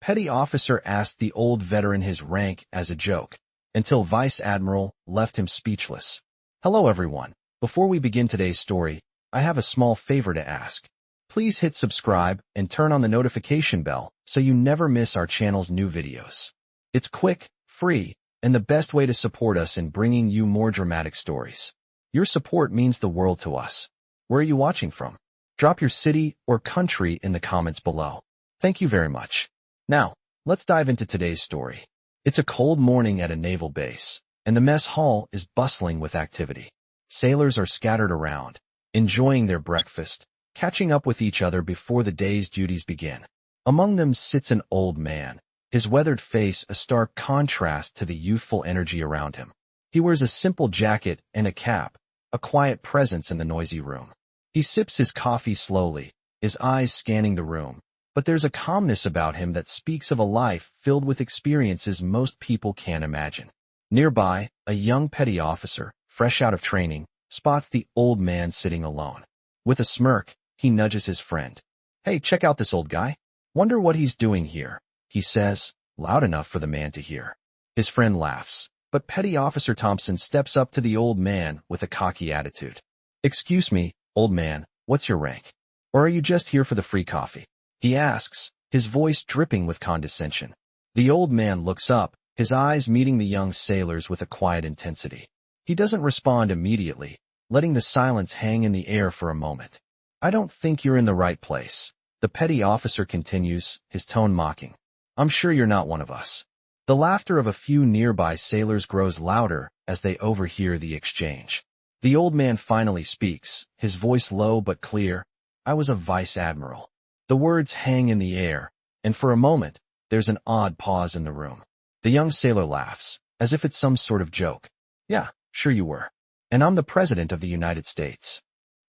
petty officer asked the old veteran his rank as a joke, until Vice Admiral left him speechless. Hello everyone. Before we begin today's story, I have a small favor to ask. Please hit subscribe and turn on the notification bell so you never miss our channel's new videos. It's quick, free, and the best way to support us in bringing you more dramatic stories. Your support means the world to us. Where are you watching from? Drop your city or country in the comments below. Thank you very much. Now, let's dive into today's story. It's a cold morning at a naval base, and the mess hall is bustling with activity. Sailors are scattered around, enjoying their breakfast, catching up with each other before the day's duties begin. Among them sits an old man, his weathered face a stark contrast to the youthful energy around him. He wears a simple jacket and a cap, a quiet presence in the noisy room. He sips his coffee slowly, his eyes scanning the room, but there's a calmness about him that speaks of a life filled with experiences most people can't imagine. Nearby, a young petty officer, fresh out of training, spots the old man sitting alone. With a smirk, he nudges his friend. "Hey, check out this old guy. Wonder what he's doing here," he says, loud enough for the man to hear. His friend laughs, but Petty Officer Thompson steps up to the old man with a cocky attitude. "Excuse me, old man, what's your rank? Or are you just here for the free coffee?" he asks, his voice dripping with condescension. The old man looks up, his eyes meeting the young sailors with a quiet intensity. He doesn't respond immediately, letting the silence hang in the air for a moment. "I don't think you're in the right place," the petty officer continues, his tone mocking. "I'm sure you're not one of us." The laughter of a few nearby sailors grows louder as they overhear the exchange. The old man finally speaks, his voice low but clear. "I was a vice admiral." The words hang in the air, and for a moment, there's an odd pause in the room. The young sailor laughs, as if it's some sort of joke. "Yeah, sure you were. And I'm the President of the United States."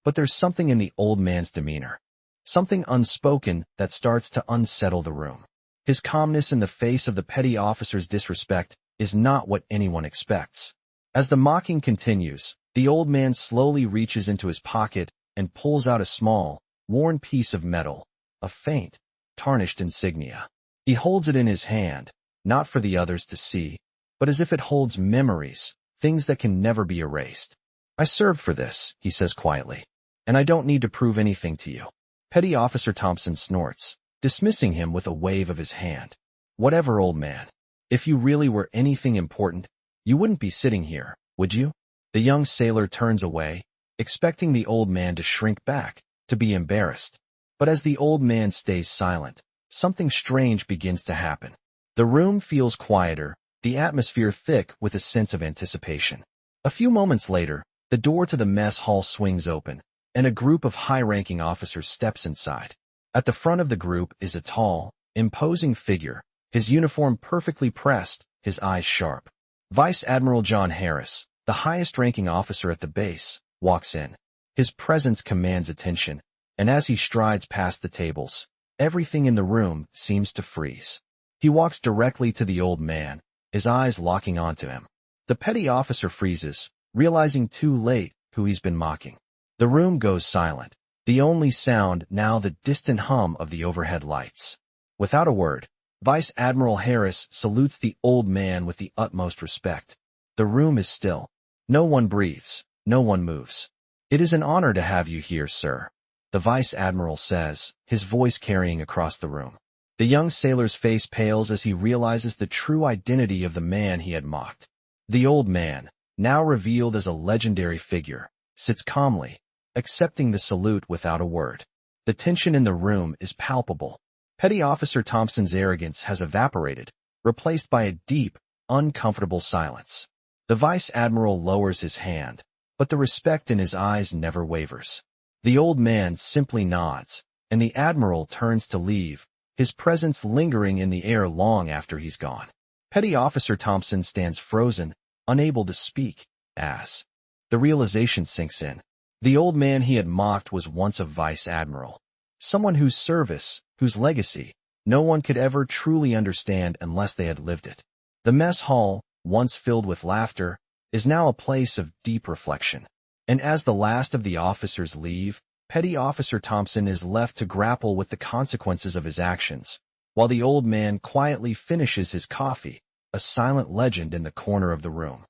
But there's something in the old man's demeanor, something unspoken that starts to unsettle the room. His calmness in the face of the petty officer's disrespect is not what anyone expects. As the mocking continues, the old man slowly reaches into his pocket and pulls out a small, worn piece of metal, a faint, tarnished insignia. He holds it in his hand, not for the others to see, but as if it holds memories, things that can never be erased. "I served for this," he says quietly, "and I don't need to prove anything to you." Petty Officer Thompson snorts, dismissing him with a wave of his hand. "Whatever, old man. If you really were anything important, you wouldn't be sitting here, would you?" The young sailor turns away, expecting the old man to shrink back, to be embarrassed. But as the old man stays silent, something strange begins to happen. The room feels quieter, the atmosphere thick with a sense of anticipation. A few moments later, the door to the mess hall swings open, and a group of high-ranking officers steps inside. At the front of the group is a tall, imposing figure, his uniform perfectly pressed, his eyes sharp. Vice Admiral John Harris, the highest-ranking officer at the base, walks in. His presence commands attention, and as he strides past the tables, everything in the room seems to freeze. He walks directly to the old man, his eyes locking onto him. The petty officer freezes, realizing too late who he's been mocking. The room goes silent, the only sound now the distant hum of the overhead lights. Without a word, Vice Admiral Harris salutes the old man with the utmost respect. The room is still. No one breathes, no one moves. "It is an honor to have you here, sir," the Vice Admiral says, his voice carrying across the room. The young sailor's face pales as he realizes the true identity of the man he had mocked. The old man, now revealed as a legendary figure, sits calmly, accepting the salute without a word. The tension in the room is palpable. Petty Officer Thompson's arrogance has evaporated, replaced by a deep, uncomfortable silence. The Vice Admiral lowers his hand, but the respect in his eyes never wavers. The old man simply nods, and the Admiral turns to leave, his presence lingering in the air long after he's gone. Petty Officer Thompson stands frozen, unable to speak, as the realization sinks in. The old man he had mocked was once a Vice Admiral, someone whose service, whose legacy, no one could ever truly understand unless they had lived it. The mess hall, once filled with laughter, is now a place of deep reflection. And as the last of the officers leave, Petty Officer Thompson is left to grapple with the consequences of his actions, while the old man quietly finishes his coffee, a silent legend in the corner of the room.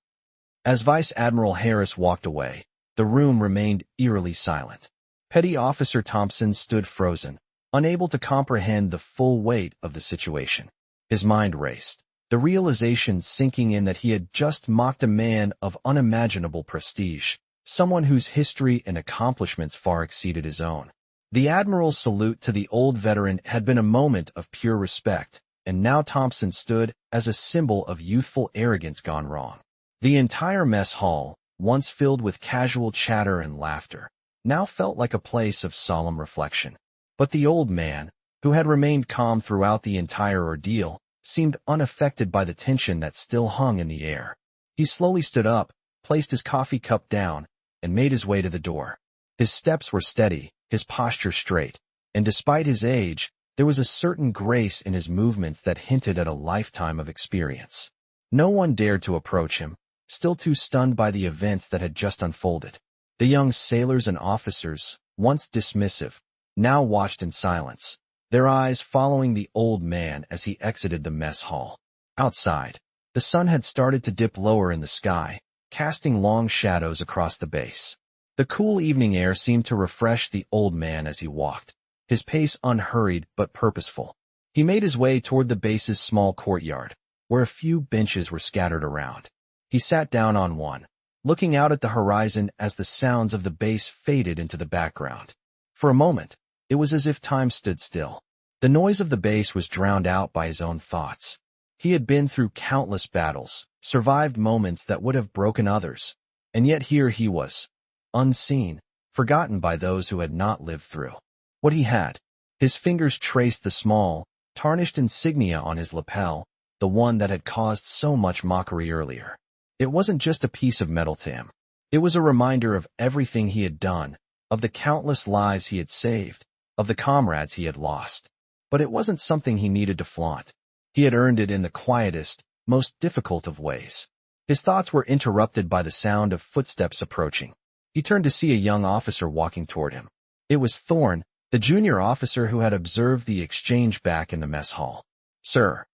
As Vice Admiral Harris walked away, the room remained eerily silent. Petty Officer Thompson stood frozen, unable to comprehend the full weight of the situation. His mind raced, the realization sinking in that he had just mocked a man of unimaginable prestige, someone whose history and accomplishments far exceeded his own. The Admiral's salute to the old veteran had been a moment of pure respect, and now Thompson stood as a symbol of youthful arrogance gone wrong. The entire mess hall, once filled with casual chatter and laughter, now felt like a place of solemn reflection. But the old man, who had remained calm throughout the entire ordeal, seemed unaffected by the tension that still hung in the air. He slowly stood up, placed his coffee cup down, and made his way to the door. His steps were steady, his posture straight, and despite his age, there was a certain grace in his movements that hinted at a lifetime of experience. No one dared to approach him, still too stunned by the events that had just unfolded. The young sailors and officers, once dismissive, now watched in silence, their eyes following the old man as he exited the mess hall. Outside, the sun had started to dip lower in the sky, casting long shadows across the base. The cool evening air seemed to refresh the old man as he walked, his pace unhurried but purposeful. He made his way toward the base's small courtyard, where a few benches were scattered around. He sat down on one, looking out at the horizon as the sounds of the base faded into the background. For a moment, it was as if time stood still. The noise of the base was drowned out by his own thoughts. He had been through countless battles, survived moments that would have broken others, and yet here he was, unseen, forgotten by those who had not lived through what he had. His fingers traced the small, tarnished insignia on his lapel, the one that had caused so much mockery earlier. It wasn't just a piece of metal to him. It was a reminder of everything he had done, of the countless lives he had saved, of the comrades he had lost. But it wasn't something he needed to flaunt. He had earned it in the quietest, most difficult of ways. His thoughts were interrupted by the sound of footsteps approaching. He turned to see a young officer walking toward him. It was Thorn, the junior officer who had observed the exchange back in the mess hall. "Sir,"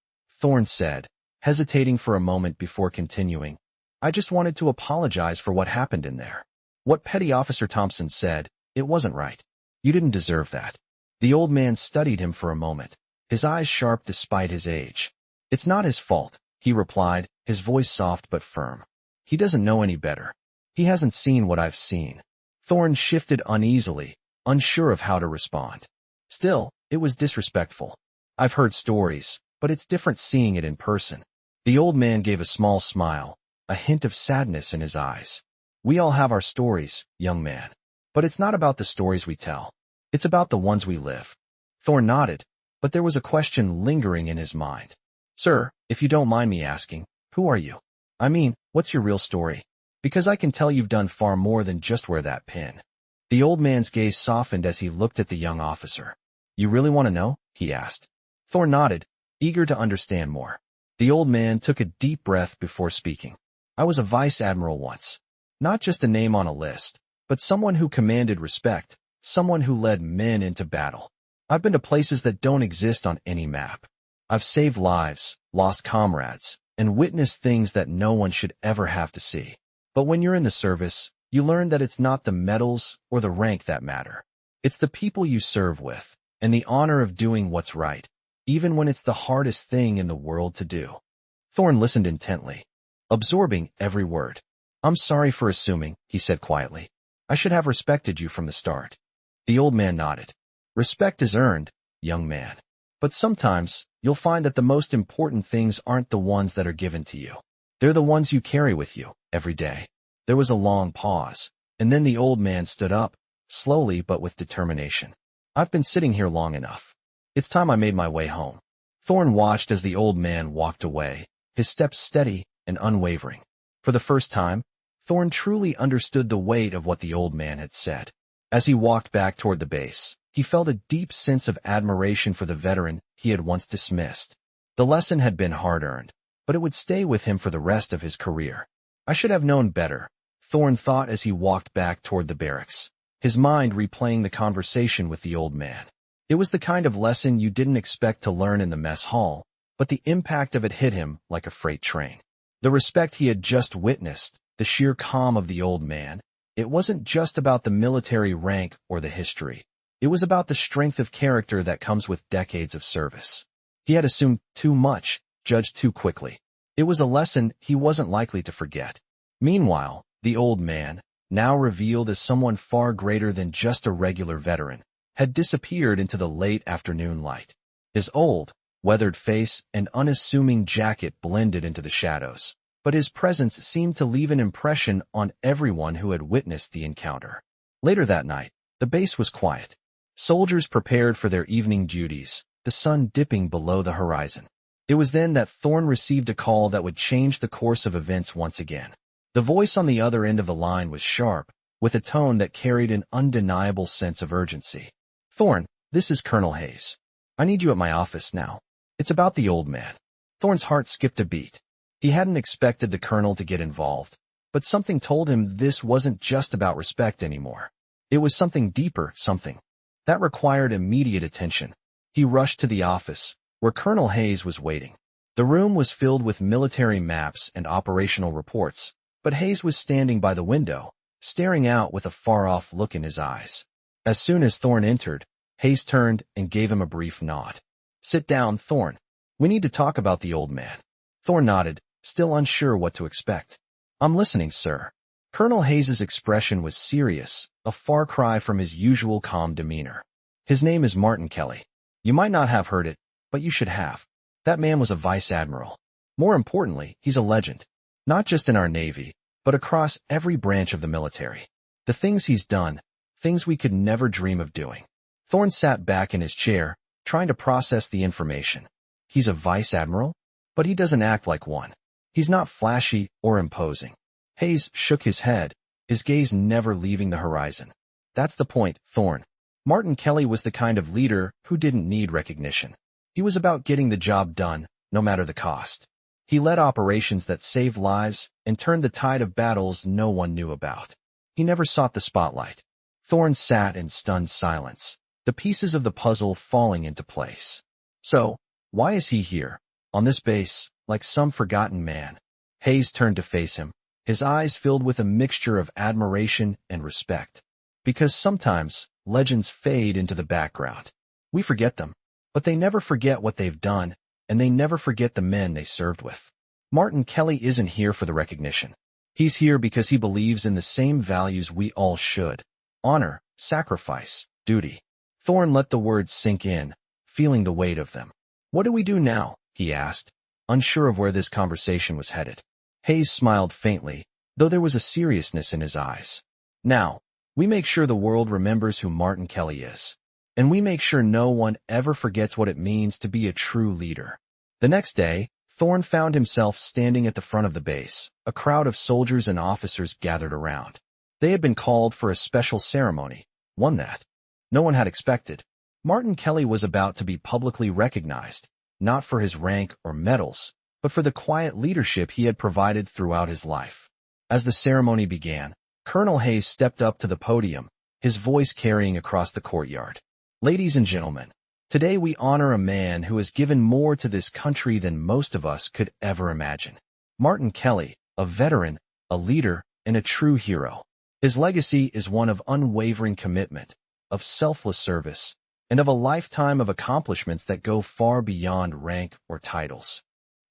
Thorn said, hesitating for a moment before continuing, "I just wanted to apologize for what happened in there. What Petty Officer Thompson said, it wasn't right. You didn't deserve that." The old man studied him for a moment, his eyes sharp despite his age. "It's not his fault," he replied, his voice soft but firm. "He doesn't know any better. He hasn't seen what I've seen." Thorn shifted uneasily, unsure of how to respond. Still, it was disrespectful. "I've heard stories, but it's different seeing it in person." The old man gave a small smile, a hint of sadness in his eyes. "We all have our stories, young man. But it's not about the stories we tell. It's about the ones we live." Thorn nodded, but there was a question lingering in his mind. "Sir, if you don't mind me asking, who are you? I mean, what's your real story? Because I can tell you've done far more than just wear that pin." The old man's gaze softened as he looked at the young officer. "You really want to know?" he asked. Thorn nodded, eager to understand more. The old man took a deep breath before speaking. "I was a vice admiral once. Not just a name on a list, but someone who commanded respect, someone who led men into battle. I've been to places that don't exist on any map. I've saved lives, lost comrades, and witnessed things that no one should ever have to see. But when you're in the service, you learn that it's not the medals or the rank that matter. It's the people you serve with, and the honor of doing what's right, even when it's the hardest thing in the world to do." Thorn listened intently, absorbing every word. "I'm sorry for assuming," he said quietly. "I should have respected you from the start." The old man nodded. "Respect is earned, young man. But sometimes, you'll find that the most important things aren't the ones that are given to you. They're the ones you carry with you, every day." There was a long pause, and then the old man stood up, slowly but with determination. "I've been sitting here long enough. It's time I made my way home." Thorn watched as the old man walked away, his steps steady and unwavering. For the first time, Thorn truly understood the weight of what the old man had said. As he walked back toward the base, he felt a deep sense of admiration for the veteran he had once dismissed. The lesson had been hard-earned, but it would stay with him for the rest of his career. "I should have known better," Thorn thought as he walked back toward the barracks, his mind replaying the conversation with the old man. It was the kind of lesson you didn't expect to learn in the mess hall, but the impact of it hit him like a freight train. The respect he had just witnessed, the sheer calm of the old man, it wasn't just about the military rank or the history. It was about the strength of character that comes with decades of service. He had assumed too much, judged too quickly. It was a lesson he wasn't likely to forget. Meanwhile, the old man, now revealed as someone far greater than just a regular veteran, had disappeared into the late afternoon light. His old, weathered face and unassuming jacket blended into the shadows, but his presence seemed to leave an impression on everyone who had witnessed the encounter. Later that night, the base was quiet. Soldiers prepared for their evening duties, the sun dipping below the horizon. It was then that Thorne received a call that would change the course of events once again. The voice on the other end of the line was sharp, with a tone that carried an undeniable sense of urgency. "Thorne, this is Colonel Hayes. I need you at my office now. It's about the old man." Thorne's heart skipped a beat. He hadn't expected the colonel to get involved, but something told him this wasn't just about respect anymore. It was something deeper, something that required immediate attention. He rushed to the office, where Colonel Hayes was waiting. The room was filled with military maps and operational reports, but Hayes was standing by the window, staring out with a far-off look in his eyes. As soon as Thorne entered, Hayes turned and gave him a brief nod. "Sit down, Thorne. We need to talk about the old man." Thorne nodded, still unsure what to expect. "I'm listening, sir." Colonel Hayes's expression was serious, a far cry from his usual calm demeanor. "His name is Martin Kelly. You might not have heard it, but you should have. That man was a vice admiral. More importantly, he's a legend. Not just in our Navy, but across every branch of the military. The things he's done, things we could never dream of doing." Thorne sat back in his chair, trying to process the information. He's a vice admiral? But he doesn't act like one. He's not flashy or imposing. Hayes shook his head, his gaze never leaving the horizon. "That's the point, Thorne. Martin Kelly was the kind of leader who didn't need recognition. He was about getting the job done, no matter the cost. He led operations that saved lives and turned the tide of battles no one knew about. He never sought the spotlight." Thorne sat in stunned silence, the pieces of the puzzle falling into place. "So, why is he here, on this base, like some forgotten man?" Hayes turned to face him, his eyes filled with a mixture of admiration and respect. "Because sometimes, legends fade into the background. We forget them, but they never forget what they've done, and they never forget the men they served with. Martin Kelly isn't here for the recognition. He's here because he believes in the same values we all should: honor, sacrifice, duty." Thorne let the words sink in, feeling the weight of them. "What do we do now?" he asked, unsure of where this conversation was headed. Hayes smiled faintly, though there was a seriousness in his eyes. "Now, we make sure the world remembers who Martin Kelly is. And we make sure no one ever forgets what it means to be a true leader." The next day, Thorne found himself standing at the front of the base, a crowd of soldiers and officers gathered around. They had been called for a special ceremony, one that no one had expected. Martin Kelly was about to be publicly recognized, not for his rank or medals, but for the quiet leadership he had provided throughout his life. As the ceremony began, Colonel Hayes stepped up to the podium, his voice carrying across the courtyard. "Ladies and gentlemen, today we honor a man who has given more to this country than most of us could ever imagine. Martin Kelly, a veteran, a leader, and a true hero. His legacy is one of unwavering commitment, of selfless service, and of a lifetime of accomplishments that go far beyond rank or titles."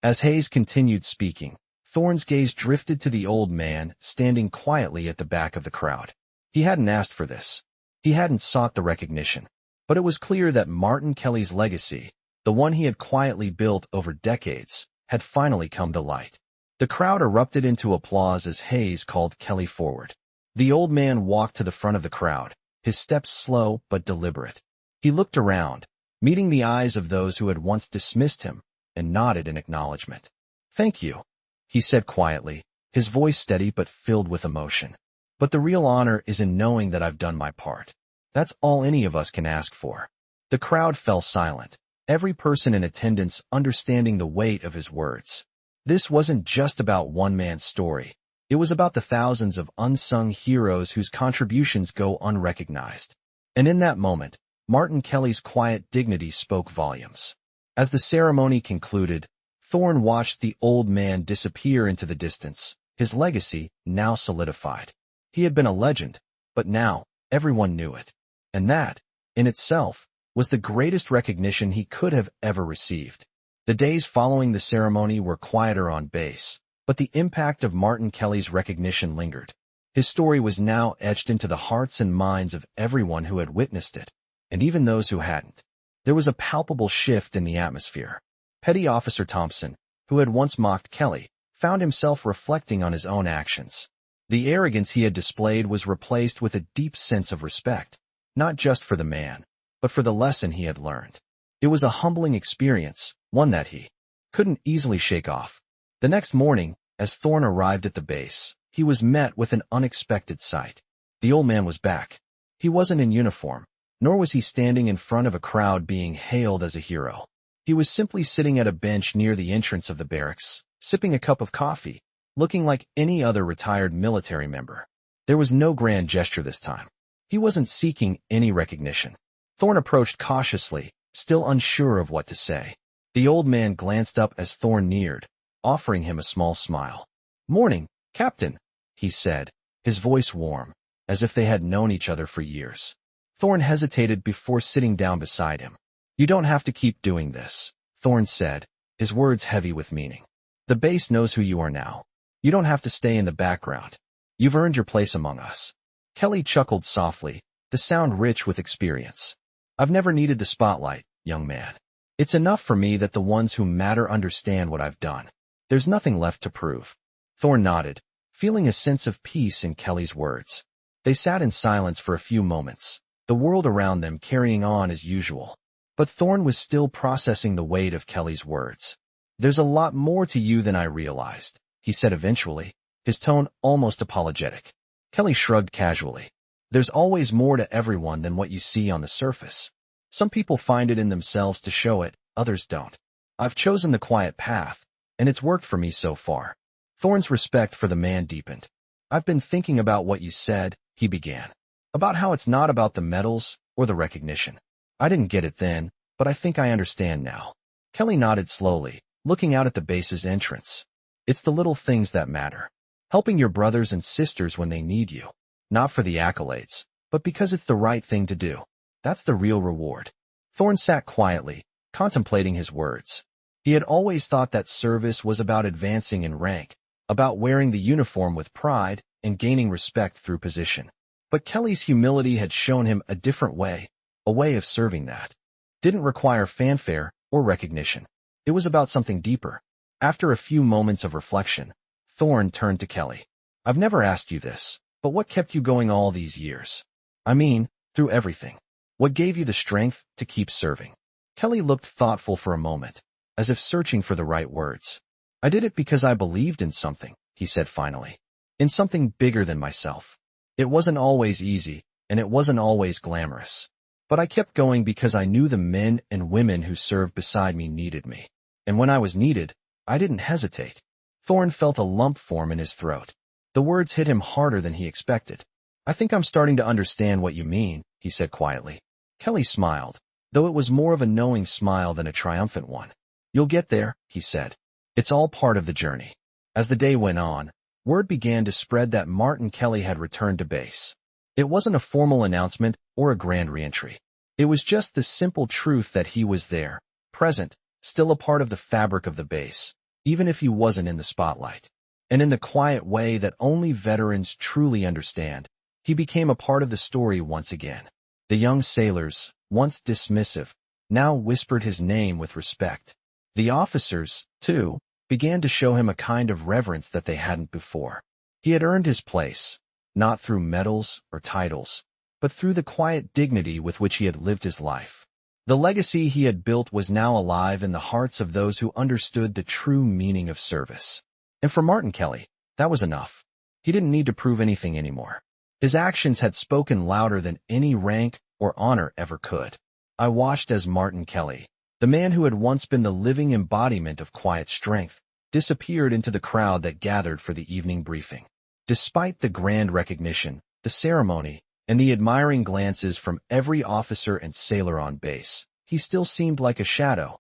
As Hayes continued speaking, Thorne's gaze drifted to the old man standing quietly at the back of the crowd. He hadn't asked for this. He hadn't sought the recognition. But it was clear that Martin Kelly's legacy, the one he had quietly built over decades, had finally come to light. The crowd erupted into applause as Hayes called Kelly forward. The old man walked to the front of the crowd, his steps slow but deliberate. He looked around, meeting the eyes of those who had once dismissed him, and nodded in acknowledgement. "Thank you," he said quietly, his voice steady but filled with emotion. "But the real honor is in knowing that I've done my part. That's all any of us can ask for." The crowd fell silent, every person in attendance understanding the weight of his words. This wasn't just about one man's story. It was about the thousands of unsung heroes whose contributions go unrecognized. And in that moment, Martin Kelly's quiet dignity spoke volumes. As the ceremony concluded, Thorne watched the old man disappear into the distance, his legacy now solidified. He had been a legend, but now everyone knew it. And that, in itself, was the greatest recognition he could have ever received. The days following the ceremony were quieter on base, but the impact of Martin Kelly's recognition lingered. His story was now etched into the hearts and minds of everyone who had witnessed it, and even those who hadn't. There was a palpable shift in the atmosphere. Petty Officer Thompson, who had once mocked Kelly, found himself reflecting on his own actions. The arrogance he had displayed was replaced with a deep sense of respect, not just for the man, but for the lesson he had learned. It was a humbling experience, one that he couldn't easily shake off. The next morning, as Thorne arrived at the base, he was met with an unexpected sight. The old man was back. He wasn't in uniform, nor was he standing in front of a crowd being hailed as a hero. He was simply sitting at a bench near the entrance of the barracks, sipping a cup of coffee, looking like any other retired military member. There was no grand gesture this time. He wasn't seeking any recognition. Thorne approached cautiously, still unsure of what to say. The old man glanced up as Thorne neared, offering him a small smile. "Morning, Captain," he said, his voice warm, as if they had known each other for years. Thorne hesitated before sitting down beside him. "You don't have to keep doing this," Thorne said, his words heavy with meaning. "The base knows who you are now. You don't have to stay in the background. You've earned your place among us." Kelly chuckled softly, the sound rich with experience. "I've never needed the spotlight, young man. It's enough for me that the ones who matter understand what I've done. There's nothing left to prove." Thorne nodded, feeling a sense of peace in Kelly's words. They sat in silence for a few moments, the world around them carrying on as usual. But Thorne was still processing the weight of Kelly's words. "There's a lot more to you than I realized," he said eventually, his tone almost apologetic. Kelly shrugged casually. "There's always more to everyone than what you see on the surface. Some people find it in themselves to show it, others don't. I've chosen the quiet path, and it's worked for me so far." Thorne's respect for the man deepened. "I've been thinking about what you said," he began, "about how it's not about the medals or the recognition. I didn't get it then, but I think I understand now." Kelly nodded slowly, looking out at the base's entrance. "It's the little things that matter. Helping your brothers and sisters when they need you. Not for the accolades, but because it's the right thing to do. That's the real reward." Thorne sat quietly, contemplating his words. He had always thought that service was about advancing in rank, about wearing the uniform with pride and gaining respect through position. But Kelly's humility had shown him a different way, a way of serving that didn't require fanfare or recognition. It was about something deeper. After a few moments of reflection, Thorne turned to Kelly. "I've never asked you this, but what kept you going all these years? I mean, through everything. What gave you the strength to keep serving?" Kelly looked thoughtful for a moment, as if searching for the right words. "I did it because I believed in something," he said finally. "In something bigger than myself. It wasn't always easy, and it wasn't always glamorous. But I kept going because I knew the men and women who served beside me needed me. And when I was needed, I didn't hesitate." Thorne felt a lump form in his throat. The words hit him harder than he expected. "I think I'm starting to understand what you mean," he said quietly. Kelly smiled, though it was more of a knowing smile than a triumphant one. "You'll get there," he said. "It's all part of the journey." As the day went on, word began to spread that Martin Kelly had returned to base. It wasn't a formal announcement or a grand reentry. It was just the simple truth that he was there, present, still a part of the fabric of the base, even if he wasn't in the spotlight. And in the quiet way that only veterans truly understand, he became a part of the story once again. The young sailors, once dismissive, now whispered his name with respect. The officers, too, began to show him a kind of reverence that they hadn't before. He had earned his place, not through medals or titles, but through the quiet dignity with which he had lived his life. The legacy he had built was now alive in the hearts of those who understood the true meaning of service. And for Martin Kelly, that was enough. He didn't need to prove anything anymore. His actions had spoken louder than any rank or honor ever could. I watched as Martin Kelly, the man who had once been the living embodiment of quiet strength, disappeared into the crowd that gathered for the evening briefing. Despite the grand recognition, the ceremony, and the admiring glances from every officer and sailor on base. He still seemed like a shadow,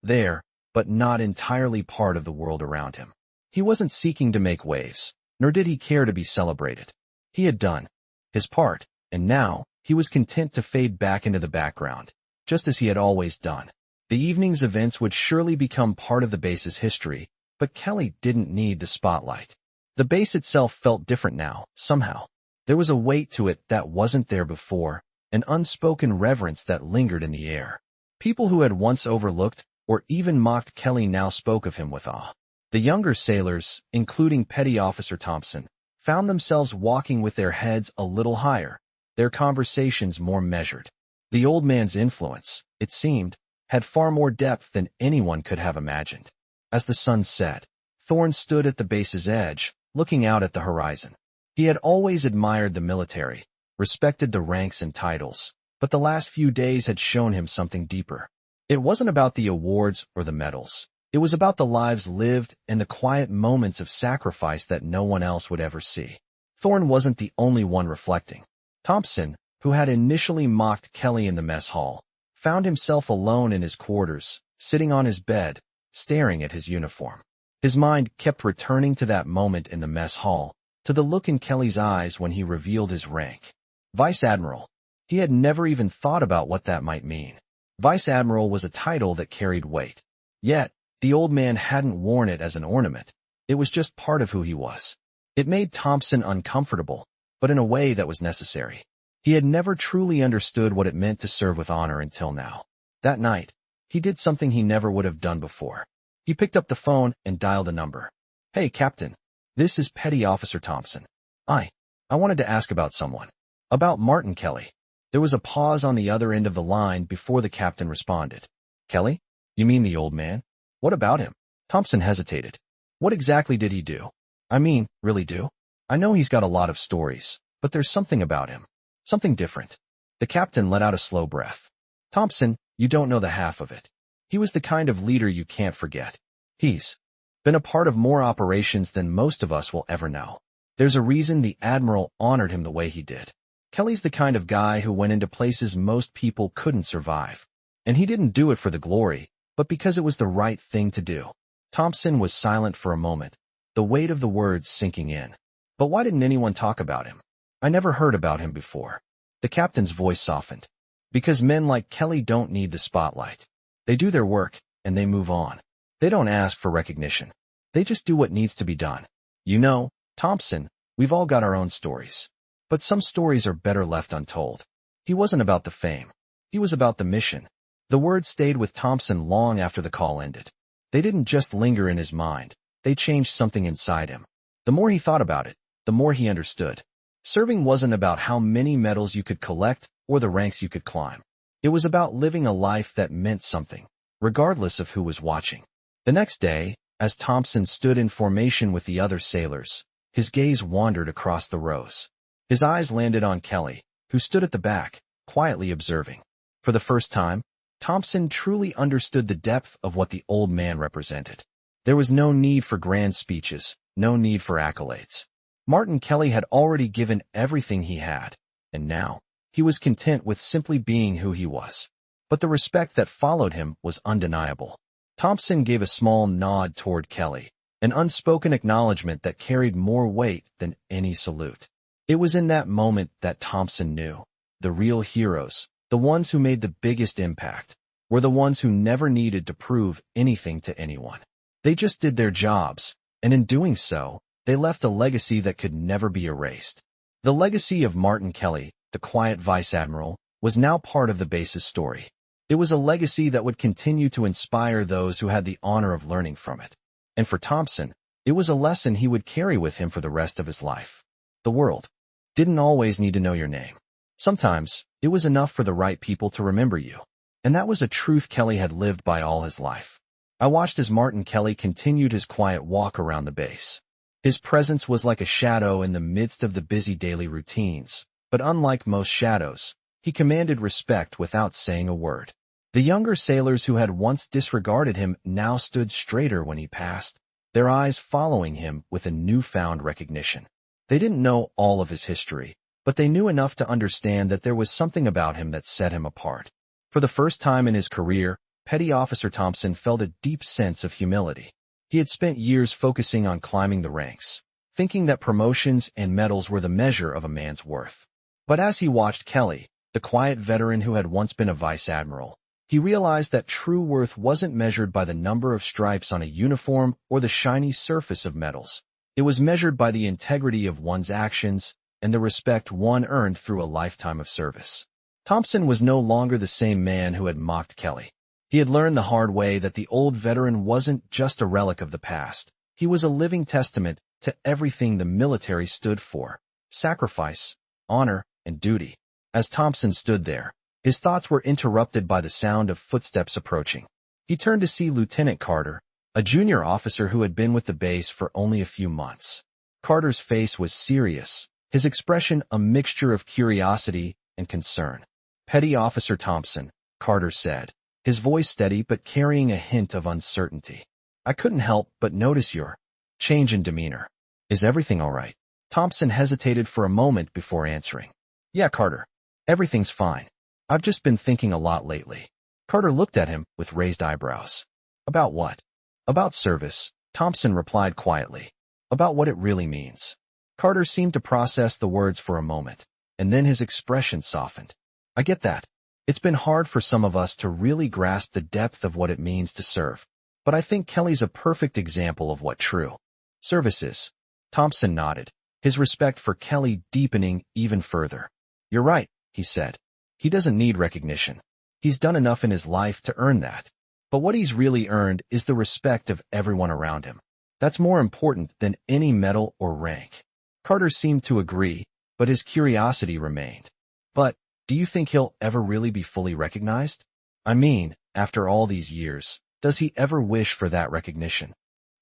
there, but not entirely part of the world around him. He wasn't seeking to make waves, nor did he care to be celebrated. He had done his part, and now he was content to fade back into the background, just as he had always done. The evening's events would surely become part of the base's history, but Kelly didn't need the spotlight. The base itself felt different now, somehow. There was a weight to it that wasn't there before, an unspoken reverence that lingered in the air. People who had once overlooked or even mocked Kelly now spoke of him with awe. The younger sailors, including Petty Officer Thompson, found themselves walking with their heads a little higher, their conversations more measured. The old man's influence, it seemed, had far more depth than anyone could have imagined. As the sun set, Thorne stood at the base's edge, looking out at the horizon. He had always admired the military, respected the ranks and titles, but the last few days had shown him something deeper. It wasn't about the awards or the medals. It was about the lives lived and the quiet moments of sacrifice that no one else would ever see. Thorne wasn't the only one reflecting. Thompson, who had initially mocked Kelly in the mess hall, found himself alone in his quarters, sitting on his bed, staring at his uniform. His mind kept returning to that moment in the mess hall, to the look in Kelly's eyes when he revealed his rank. Vice Admiral. He had never even thought about what that might mean. Vice Admiral was a title that carried weight. Yet, the old man hadn't worn it as an ornament. It was just part of who he was. It made Thompson uncomfortable, but in a way that was necessary. He had never truly understood what it meant to serve with honor until now. That night, he did something he never would have done before. He picked up the phone and dialed a number. "Hey, Captain. This is Petty Officer Thompson. I wanted to ask about someone. About Martin Kelly." There was a pause on the other end of the line before the captain responded. "Kelly? You mean the old man? What about him?" Thompson hesitated. "What exactly did he do? I mean, really do? I know he's got a lot of stories, but there's something about him. Something different." The captain let out a slow breath. "Thompson, you don't know the half of it. He was the kind of leader you can't forget. He's been a part of more operations than most of us will ever know. There's a reason the Admiral honored him the way he did. Kelly's the kind of guy who went into places most people couldn't survive. And he didn't do it for the glory, but because it was the right thing to do." Thompson was silent for a moment, the weight of the words sinking in. "But why didn't anyone talk about him? I never heard about him before." The captain's voice softened. "Because men like Kelly don't need the spotlight. They do their work, and they move on. They don't ask for recognition. They just do what needs to be done. You know, Thompson, we've all got our own stories. But some stories are better left untold." He wasn't about the fame. He was about the mission. The words stayed with Thompson long after the call ended. They didn't just linger in his mind. They changed something inside him. The more he thought about it, the more he understood. Serving wasn't about how many medals you could collect or the ranks you could climb. It was about living a life that meant something, regardless of who was watching. The next day, as Thompson stood in formation with the other sailors, his gaze wandered across the rows. His eyes landed on Kelly, who stood at the back, quietly observing. For the first time, Thompson truly understood the depth of what the old man represented. There was no need for grand speeches, no need for accolades. Martin Kelly had already given everything he had, and now, he was content with simply being who he was. But the respect that followed him was undeniable. Thompson gave a small nod toward Kelly, an unspoken acknowledgement that carried more weight than any salute. It was in that moment that Thompson knew. The real heroes, the ones who made the biggest impact, were the ones who never needed to prove anything to anyone. They just did their jobs, and in doing so, they left a legacy that could never be erased. The legacy of Martin Kelly, the quiet vice admiral, was now part of the base's story. It was a legacy that would continue to inspire those who had the honor of learning from it. And for Thompson, it was a lesson he would carry with him for the rest of his life. The world didn't always need to know your name. Sometimes, it was enough for the right people to remember you. And that was a truth Kelly had lived by all his life. I watched as Martin Kelly continued his quiet walk around the base. His presence was like a shadow in the midst of the busy daily routines, but unlike most shadows, he commanded respect without saying a word. The younger sailors who had once disregarded him now stood straighter when he passed, their eyes following him with a newfound recognition. They didn't know all of his history, but they knew enough to understand that there was something about him that set him apart. For the first time in his career, Petty Officer Thompson felt a deep sense of humility. He had spent years focusing on climbing the ranks, thinking that promotions and medals were the measure of a man's worth. But as he watched Kelly, the quiet veteran who had once been a vice admiral, he realized that true worth wasn't measured by the number of stripes on a uniform or the shiny surface of medals. It was measured by the integrity of one's actions and the respect one earned through a lifetime of service. Thompson was no longer the same man who had mocked Kelly. He had learned the hard way that the old veteran wasn't just a relic of the past. He was a living testament to everything the military stood for: sacrifice, honor, and duty. As Thompson stood there, his thoughts were interrupted by the sound of footsteps approaching. He turned to see Lieutenant Carter, a junior officer who had been with the base for only a few months. Carter's face was serious, his expression a mixture of curiosity and concern. "Petty Officer Thompson," Carter said, his voice steady but carrying a hint of uncertainty. "I couldn't help but notice your change in demeanor. Is everything all right?" Thompson hesitated for a moment before answering. "Yeah, Carter. Everything's fine. I've just been thinking a lot lately." Carter looked at him with raised eyebrows. "About what?" "About service," Thompson replied quietly. "About what it really means." Carter seemed to process the words for a moment, and then his expression softened. "I get that. It's been hard for some of us to really grasp the depth of what it means to serve. But I think Kelly's a perfect example of what true service is." Thompson nodded, his respect for Kelly deepening even further. "You're right," he said. "He doesn't need recognition. He's done enough in his life to earn that. But what he's really earned is the respect of everyone around him. That's more important than any medal or rank." Carter seemed to agree, but his curiosity remained. "But do you think he'll ever really be fully recognized? I mean, after all these years, does he ever wish for that recognition?"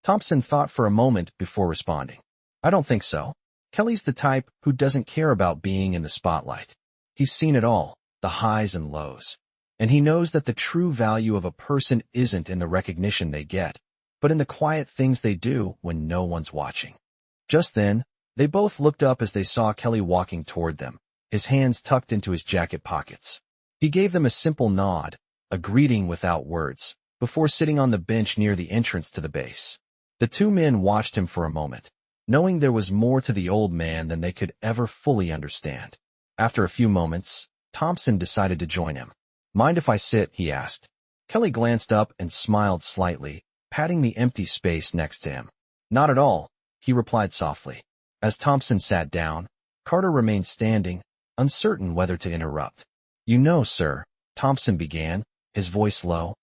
Thompson thought for a moment before responding. "I don't think so. Kelly's the type who doesn't care about being in the spotlight. He's seen it all, the highs and lows. And he knows that the true value of a person isn't in the recognition they get, but in the quiet things they do when no one's watching." Just then, they both looked up as they saw Kelly walking toward them, his hands tucked into his jacket pockets. He gave them a simple nod, a greeting without words, before sitting on the bench near the entrance to the base. The two men watched him for a moment, knowing there was more to the old man than they could ever fully understand. After a few moments, Thompson decided to join him. "Mind if I sit?" he asked. Kelly glanced up and smiled slightly, patting the empty space next to him. "Not at all," he replied softly. As Thompson sat down, Carter remained standing, uncertain whether to interrupt. "You know, sir," Thompson began, his voice low,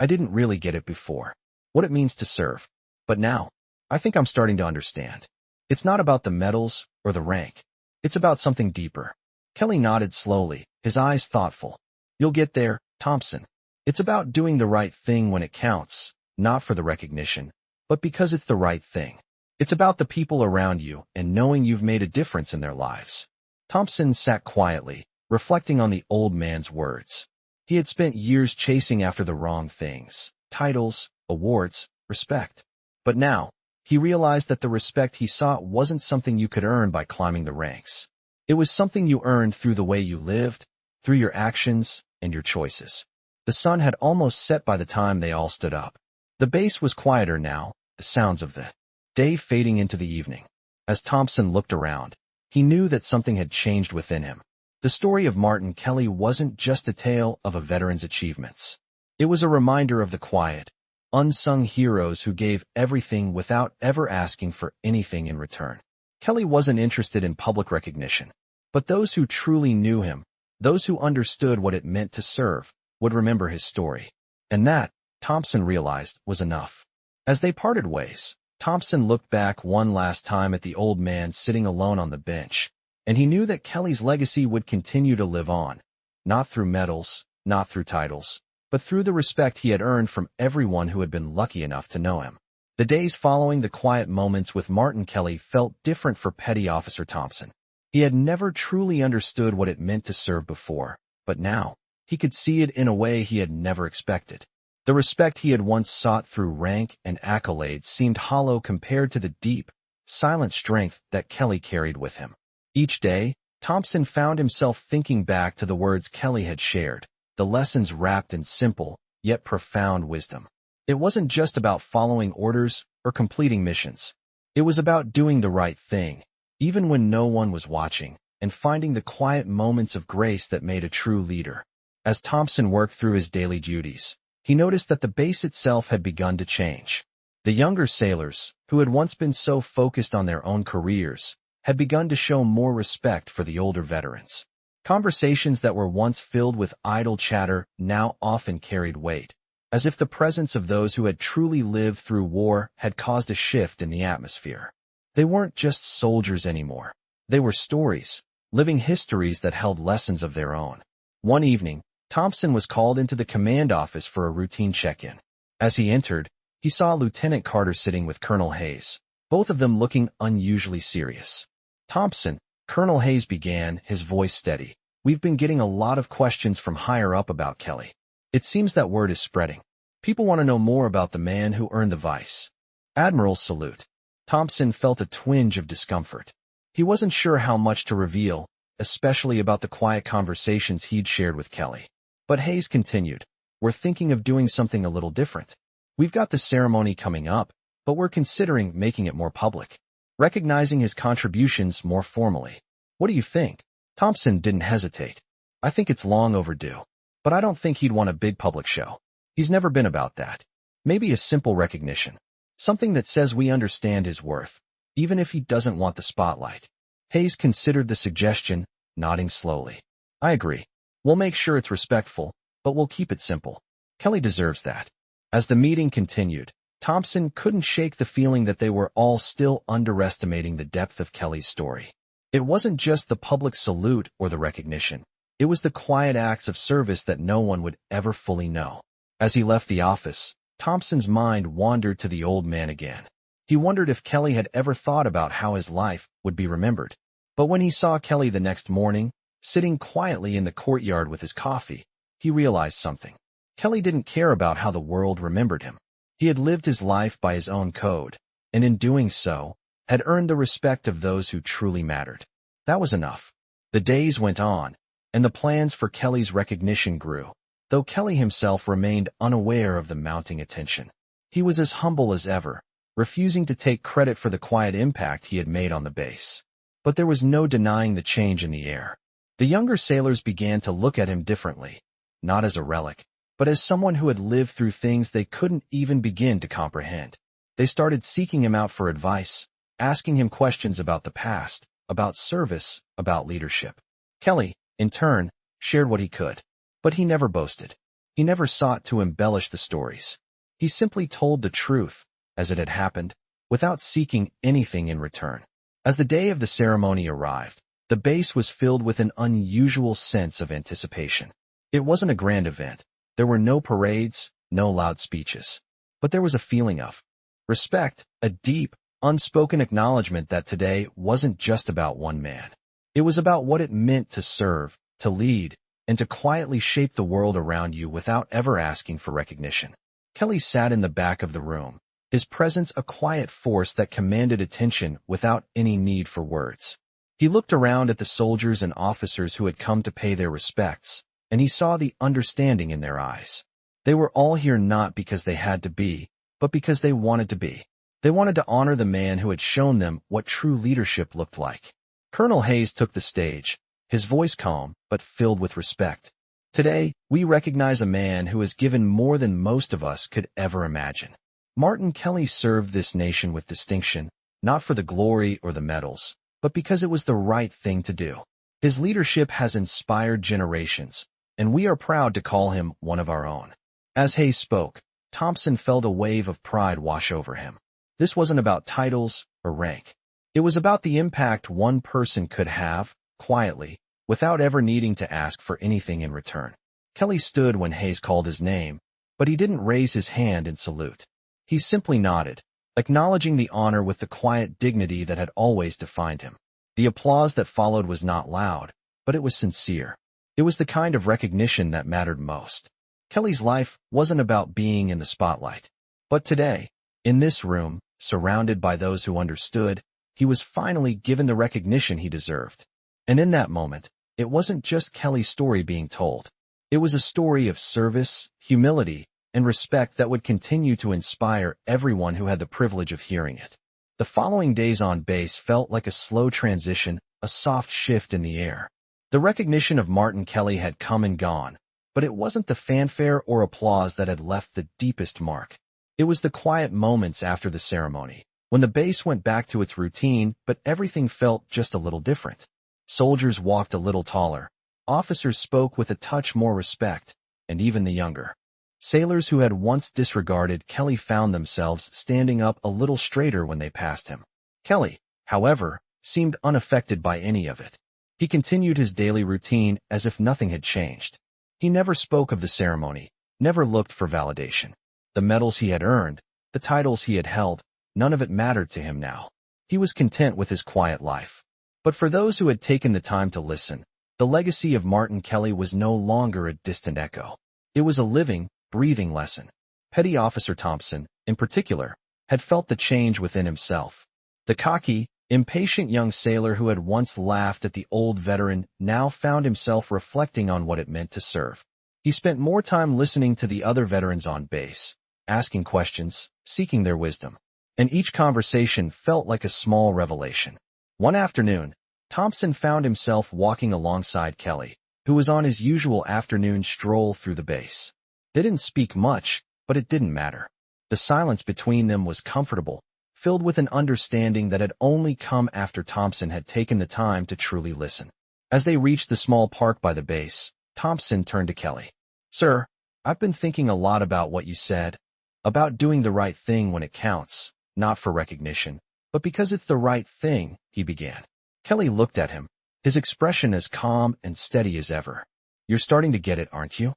"I didn't really get it before, what it means to serve. But now, I think I'm starting to understand. It's not about the medals or the rank. It's about something deeper." Kelly nodded slowly, his eyes thoughtful. "You'll get there, Thompson. It's about doing the right thing when it counts, not for the recognition, but because it's the right thing. It's about the people around you and knowing you've made a difference in their lives." Thompson sat quietly, reflecting on the old man's words. He had spent years chasing after the wrong things: titles, awards, respect. But now, he realized that the respect he sought wasn't something you could earn by climbing the ranks. It was something you earned through the way you lived, through your actions, and your choices. The sun had almost set by the time they all stood up. The base was quieter now, the sounds of the day fading into the evening. As Thompson looked around, he knew that something had changed within him. The story of Martin Kelly wasn't just a tale of a veteran's achievements. It was a reminder of the quiet, unsung heroes who gave everything without ever asking for anything in return. Kelly wasn't interested in public recognition, but those who truly knew him, those who understood what it meant to serve, would remember his story. And that, Thompson realized, was enough. As they parted ways, Thompson looked back one last time at the old man sitting alone on the bench, and he knew that Kelly's legacy would continue to live on, not through medals, not through titles, but through the respect he had earned from everyone who had been lucky enough to know him. The days following the quiet moments with Martin Kelly felt different for Petty Officer Thompson. He had never truly understood what it meant to serve before, but now, he could see it in a way he had never expected. The respect he had once sought through rank and accolades seemed hollow compared to the deep, silent strength that Kelly carried with him. Each day, Thompson found himself thinking back to the words Kelly had shared, the lessons wrapped in simple, yet profound wisdom. It wasn't just about following orders or completing missions. It was about doing the right thing, even when no one was watching, and finding the quiet moments of grace that made a true leader. As Thompson worked through his daily duties, he noticed that the base itself had begun to change. The younger sailors, who had once been so focused on their own careers, had begun to show more respect for the older veterans. Conversations that were once filled with idle chatter now often carried weight, as if the presence of those who had truly lived through war had caused a shift in the atmosphere. They weren't just soldiers anymore. They were stories, living histories that held lessons of their own. One evening, Thompson was called into the command office for a routine check-in. As he entered, he saw Lieutenant Carter sitting with Colonel Hayes, both of them looking unusually serious. "Thompson," Colonel Hayes began, his voice steady, "we've been getting a lot of questions from higher up about Kelly. It seems that word is spreading. People want to know more about the man who earned the Vice Admiral's salute." Thompson felt a twinge of discomfort. He wasn't sure how much to reveal, especially about the quiet conversations he'd shared with Kelly. But Hayes continued, "We're thinking of doing something a little different. We've got the ceremony coming up, but we're considering making it more public, recognizing his contributions more formally. What do you think?" Thompson didn't hesitate. "I think it's long overdue. But I don't think he'd want a big public show. He's never been about that. Maybe a simple recognition. Something that says we understand his worth, even if he doesn't want the spotlight." Hayes considered the suggestion, nodding slowly. "I agree. We'll make sure it's respectful, but we'll keep it simple. Kelly deserves that." As the meeting continued, Thompson couldn't shake the feeling that they were all still underestimating the depth of Kelly's story. It wasn't just the public salute or the recognition. It was the quiet acts of service that no one would ever fully know. As he left the office, Thompson's mind wandered to the old man again. He wondered if Kelly had ever thought about how his life would be remembered. But when he saw Kelly the next morning, sitting quietly in the courtyard with his coffee, he realized something. Kelly didn't care about how the world remembered him. He had lived his life by his own code, and in doing so, had earned the respect of those who truly mattered. That was enough. The days went on, and the plans for Kelly's recognition grew, though Kelly himself remained unaware of the mounting attention. He was as humble as ever, refusing to take credit for the quiet impact he had made on the base. But there was no denying the change in the air. The younger sailors began to look at him differently, not as a relic, but as someone who had lived through things they couldn't even begin to comprehend. They started seeking him out for advice, asking him questions about the past, about service, about leadership. Kelly, in turn, shared what he could. But he never boasted. He never sought to embellish the stories. He simply told the truth, as it had happened, without seeking anything in return. As the day of the ceremony arrived, the base was filled with an unusual sense of anticipation. It wasn't a grand event. There were no parades, no loud speeches. But there was a feeling of respect, a deep, unspoken acknowledgement that today wasn't just about one man. It was about what it meant to serve, to lead, and to quietly shape the world around you without ever asking for recognition. Kelly sat in the back of the room, his presence a quiet force that commanded attention without any need for words. He looked around at the soldiers and officers who had come to pay their respects, and he saw the understanding in their eyes. They were all here not because they had to be, but because they wanted to be. They wanted to honor the man who had shown them what true leadership looked like. Colonel Hayes took the stage, his voice calm but filled with respect. "Today, we recognize a man who has given more than most of us could ever imagine. Martin Kelly served this nation with distinction, not for the glory or the medals, but because it was the right thing to do. His leadership has inspired generations, and we are proud to call him one of our own." As Hayes spoke, Thompson felt a wave of pride wash over him. This wasn't about titles or rank. It was about the impact one person could have, quietly, without ever needing to ask for anything in return. Kelly stood when Hayes called his name, but he didn't raise his hand in salute. He simply nodded, acknowledging the honor with the quiet dignity that had always defined him. The applause that followed was not loud, but it was sincere. It was the kind of recognition that mattered most. Kelly's life wasn't about being in the spotlight. But today, in this room, surrounded by those who understood, he was finally given the recognition he deserved. And in that moment, it wasn't just Kelly's story being told. It was a story of service, humility, and respect that would continue to inspire everyone who had the privilege of hearing it. The following days on base felt like a slow transition, a soft shift in the air. The recognition of Martin Kelly had come and gone, but it wasn't the fanfare or applause that had left the deepest mark. It was the quiet moments after the ceremony, when the base went back to its routine, but everything felt just a little different. Soldiers walked a little taller. Officers spoke with a touch more respect, and even the younger sailors who had once disregarded Kelly found themselves standing up a little straighter when they passed him. Kelly, however, seemed unaffected by any of it. He continued his daily routine as if nothing had changed. He never spoke of the ceremony, never looked for validation. The medals he had earned, the titles he had held, none of it mattered to him now. He was content with his quiet life. But for those who had taken the time to listen, the legacy of Martin Kelly was no longer a distant echo. It was a living, breathing lesson. Petty Officer Thompson, in particular, had felt the change within himself. The cocky, impatient young sailor who had once laughed at the old veteran now found himself reflecting on what it meant to serve. He spent more time listening to the other veterans on base, asking questions, seeking their wisdom. And each conversation felt like a small revelation. One afternoon, Thompson found himself walking alongside Kelly, who was on his usual afternoon stroll through the base. They didn't speak much, but it didn't matter. The silence between them was comfortable, filled with an understanding that had only come after Thompson had taken the time to truly listen. As they reached the small park by the base, Thompson turned to Kelly. "Sir, I've been thinking a lot about what you said, about doing the right thing when it counts, not for recognition, but because it's the right thing," he began. Kelly looked at him, his expression as calm and steady as ever. "You're starting to get it, aren't you?"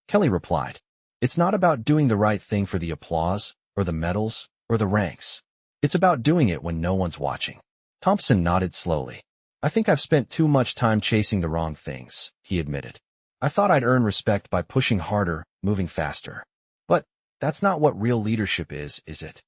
Kelly replied, "It's not about doing the right thing for the applause, or the medals, or the ranks. It's about doing it when no one's watching." Thompson nodded slowly. "I think I've spent too much time chasing the wrong things," he admitted. "I thought I'd earn respect by pushing harder, moving faster. But that's not what real leadership is it?"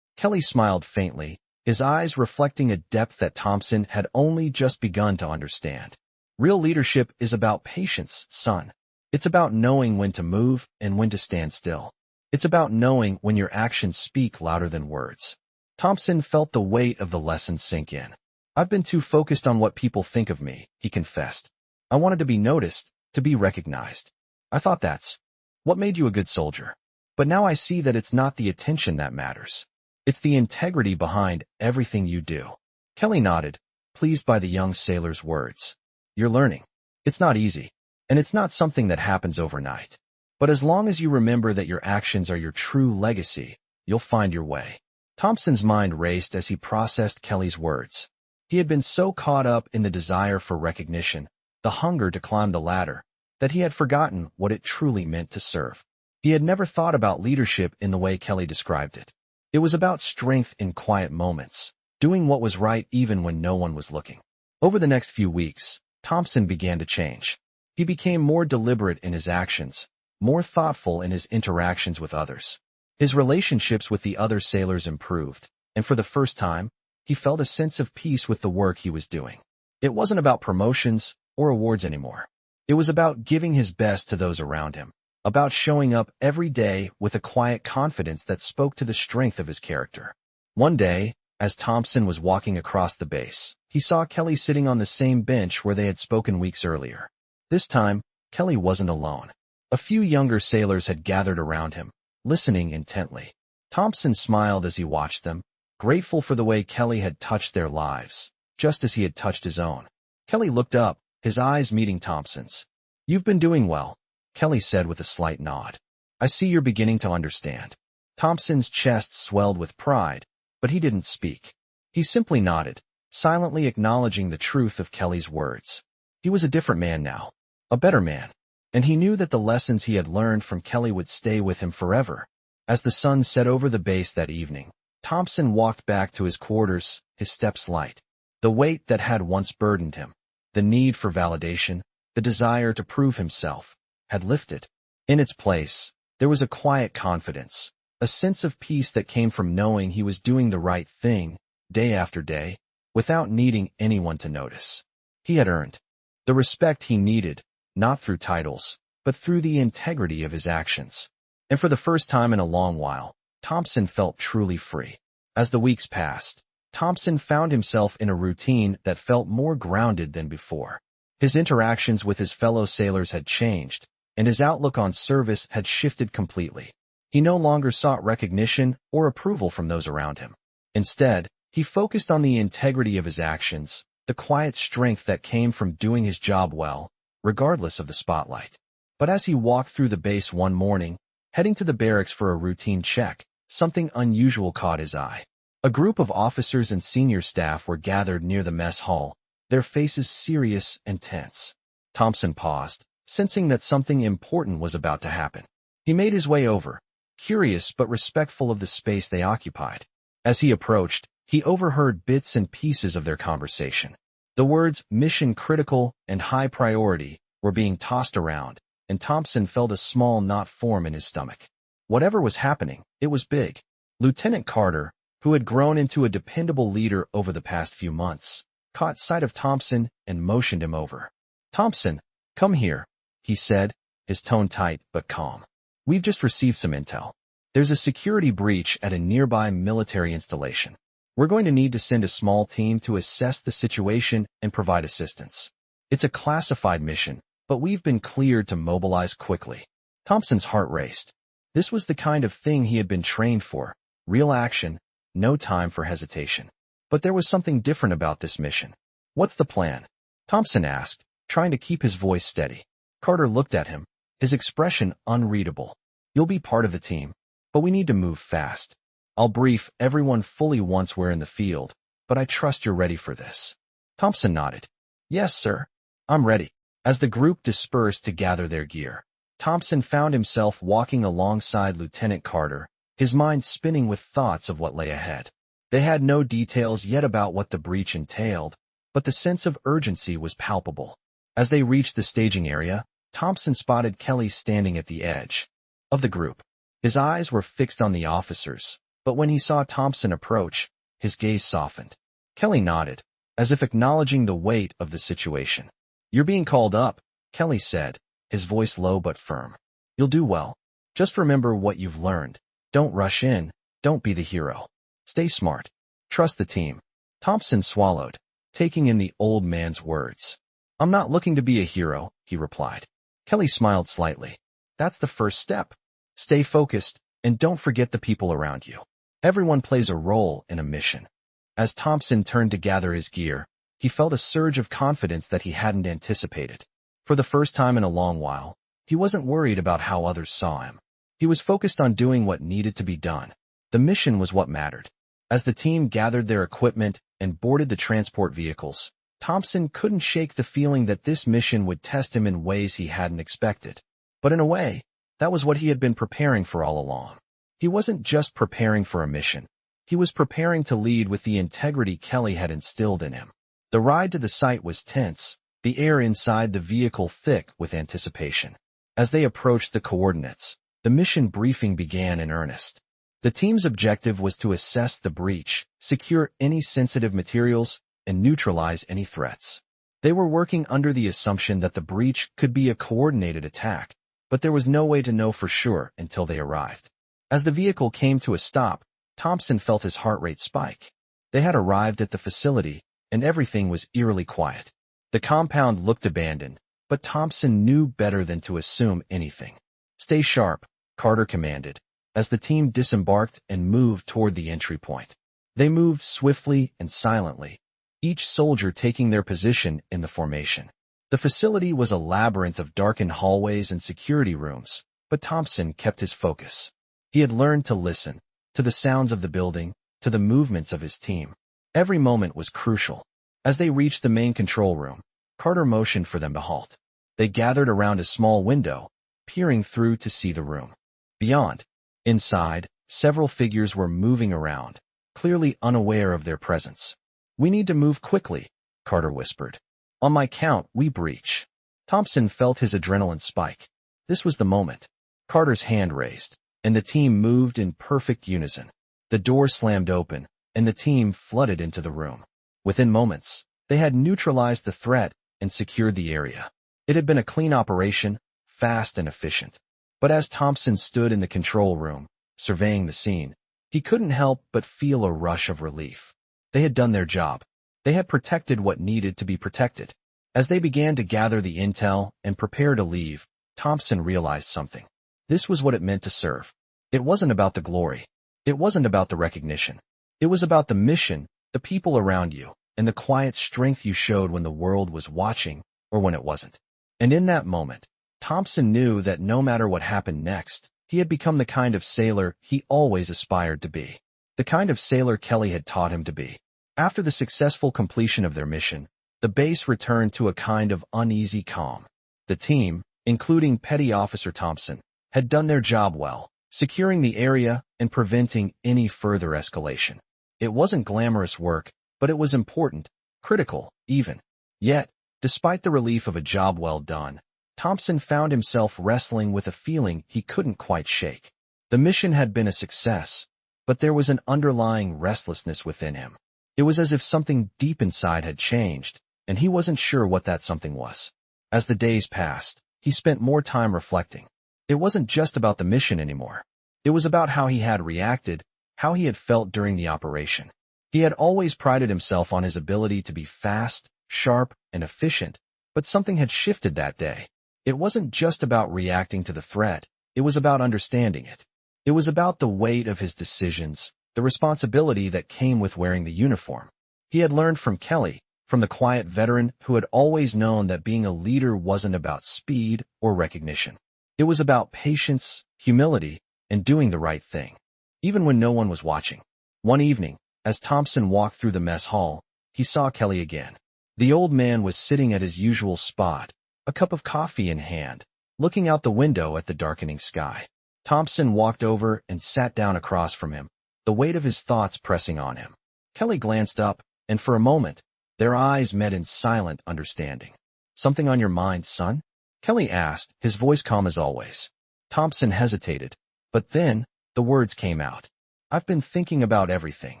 Kelly smiled faintly, his eyes reflecting a depth that Thompson had only just begun to understand. "Real leadership is about patience, son. It's about knowing when to move and when to stand still. It's about knowing when your actions speak louder than words." Thompson felt the weight of the lesson sink in. "I've been too focused on what people think of me," he confessed. "I wanted to be noticed, to be recognized. I thought that's what made you a good soldier. But now I see that it's not the attention that matters. It's the integrity behind everything you do." Kelly nodded, pleased by the young sailor's words. "You're learning. It's not easy, and it's not something that happens overnight. But as long as you remember that your actions are your true legacy, you'll find your way." Thompson's mind raced as he processed Kelly's words. He had been so caught up in the desire for recognition, the hunger to climb the ladder, that he had forgotten what it truly meant to serve. He had never thought about leadership in the way Kelly described it. It was about strength in quiet moments, doing what was right even when no one was looking. Over the next few weeks, Thompson began to change. He became more deliberate in his actions, more thoughtful in his interactions with others. His relationships with the other sailors improved, and for the first time, he felt a sense of peace with the work he was doing. It wasn't about promotions or awards anymore. It was about giving his best to those around him, about showing up every day with a quiet confidence that spoke to the strength of his character. One day, as Thompson was walking across the base, he saw Kelly sitting on the same bench where they had spoken weeks earlier. This time, Kelly wasn't alone. A few younger sailors had gathered around him, listening intently. Thompson smiled as he watched them, grateful for the way Kelly had touched their lives, just as he had touched his own. Kelly looked up, his eyes meeting Thompson's. "You've been doing well," Kelly said with a slight nod. "I see you're beginning to understand." Thompson's chest swelled with pride, but he didn't speak. He simply nodded, silently acknowledging the truth of Kelly's words. He was a different man now, a better man, and he knew that the lessons he had learned from Kelly would stay with him forever. As the sun set over the base that evening, Thompson walked back to his quarters, his steps light. The weight that had once burdened him, the need for validation, the desire to prove himself, had lifted. In its place, there was a quiet confidence, a sense of peace that came from knowing he was doing the right thing, day after day, without needing anyone to notice. He had earned The respect he needed, not through titles, but through the integrity of his actions. And for the first time in a long while, Thompson felt truly free. As the weeks passed, Thompson found himself in a routine that felt more grounded than before. His interactions with his fellow sailors had changed, and his outlook on service had shifted completely. He no longer sought recognition or approval from those around him. Instead, he focused on the integrity of his actions, the quiet strength that came from doing his job well, regardless of the spotlight. But as he walked through the base one morning, heading to the barracks for a routine check, something unusual caught his eye. A group of officers and senior staff were gathered near the mess hall, their faces serious and tense. Thompson paused, sensing that something important was about to happen. He made his way over, curious but respectful of the space they occupied. As he approached, he overheard bits and pieces of their conversation. The words mission critical and high priority were being tossed around, and Thompson felt a small knot form in his stomach. Whatever was happening, it was big. Lieutenant Carter, who had grown into a dependable leader over the past few months, caught sight of Thompson and motioned him over. "Thompson, come here," he said, his tone tight but calm. "We've just received some intel. There's a security breach at a nearby military installation. We're going to need to send a small team to assess the situation and provide assistance. It's a classified mission, but we've been cleared to mobilize quickly." Thompson's heart raced. This was the kind of thing he had been trained for, real action, no time for hesitation. But there was something different about this mission. "What's the plan?" Thompson asked, trying to keep his voice steady. Carter looked at him, his expression unreadable. "You'll be part of the team, but we need to move fast. I'll brief everyone fully once we're in the field, but I trust you're ready for this." Thompson nodded. "Yes, sir. I'm ready." As the group dispersed to gather their gear, Thompson found himself walking alongside Lieutenant Carter, his mind spinning with thoughts of what lay ahead. They had no details yet about what the breach entailed, but the sense of urgency was palpable. As they reached the staging area, Thompson spotted Kelly standing at the edge of the group. His eyes were fixed on the officers, but when he saw Thompson approach, his gaze softened. Kelly nodded, as if acknowledging the weight of the situation. "You're being called up," Kelly said, his voice low but firm. "You'll do well. Just remember what you've learned. Don't rush in, don't be the hero. Stay smart. Trust the team." Thompson swallowed, taking in the old man's words. "I'm not looking to be a hero," he replied. Kelly smiled slightly. "That's the first step. Stay focused, and don't forget the people around you. Everyone plays a role in a mission." As Thompson turned to gather his gear, he felt a surge of confidence that he hadn't anticipated. For the first time in a long while, he wasn't worried about how others saw him. He was focused on doing what needed to be done. The mission was what mattered. As the team gathered their equipment and boarded the transport vehicles, Thompson couldn't shake the feeling that this mission would test him in ways he hadn't expected. But in a way, that was what he had been preparing for all along. He wasn't just preparing for a mission. He was preparing to lead with the integrity Kelly had instilled in him. The ride to the site was tense, the air inside the vehicle thick with anticipation. As they approached the coordinates, the mission briefing began in earnest. The team's objective was to assess the breach, secure any sensitive materials, and neutralize any threats. They were working under the assumption that the breach could be a coordinated attack, but there was no way to know for sure until they arrived. As the vehicle came to a stop, Thompson felt his heart rate spike. They had arrived at the facility, and everything was eerily quiet. The compound looked abandoned, but Thompson knew better than to assume anything. "Stay sharp," Carter commanded, as the team disembarked and moved toward the entry point. They moved swiftly and silently, each soldier taking their position in the formation. The facility was a labyrinth of darkened hallways and security rooms, but Thompson kept his focus. He had learned to listen, to the sounds of the building, to the movements of his team. Every moment was crucial. As they reached the main control room, Carter motioned for them to halt. They gathered around a small window, peering through to see the room. Beyond, inside, several figures were moving around, clearly unaware of their presence. "We need to move quickly," Carter whispered. "On my count, we breach." Thompson felt his adrenaline spike. This was the moment. Carter's hand raised, and the team moved in perfect unison. The door slammed open, and the team flooded into the room. Within moments, they had neutralized the threat and secured the area. It had been a clean operation, fast and efficient. But as Thompson stood in the control room, surveying the scene, he couldn't help but feel a rush of relief. They had done their job. They had protected what needed to be protected. As they began to gather the intel and prepare to leave, Thompson realized something. This was what it meant to serve. It wasn't about the glory. It wasn't about the recognition. It was about the mission, the people around you, and the quiet strength you showed when the world was watching or when it wasn't. And in that moment, Thompson knew that no matter what happened next, he had become the kind of sailor he always aspired to be. The kind of sailor Kelly had taught him to be. After the successful completion of their mission, the base returned to a kind of uneasy calm. The team, including Petty Officer Thompson, had done their job well, securing the area and preventing any further escalation. It wasn't glamorous work, but it was important, critical, even. Yet, despite the relief of a job well done, Thompson found himself wrestling with a feeling he couldn't quite shake. The mission had been a success, but there was an underlying restlessness within him. It was as if something deep inside had changed, and he wasn't sure what that something was. As the days passed, he spent more time reflecting. It wasn't just about the mission anymore. It was about how he had reacted, how he had felt during the operation. He had always prided himself on his ability to be fast, sharp, and efficient, but something had shifted that day. It wasn't just about reacting to the threat, it was about understanding it. It was about the weight of his decisions, the responsibility that came with wearing the uniform. He had learned from Kelly, from the quiet veteran who had always known that being a leader wasn't about speed or recognition. It was about patience, humility, and doing the right thing, even when no one was watching. One evening, as Thompson walked through the mess hall, he saw Kelly again. The old man was sitting at his usual spot, a cup of coffee in hand, looking out the window at the darkening sky. Thompson walked over and sat down across from him, the weight of his thoughts pressing on him. Kelly glanced up, and for a moment, their eyes met in silent understanding. "Something on your mind, son?" Kelly asked, his voice calm as always. Thompson hesitated, but then, the words came out. "I've been thinking about everything.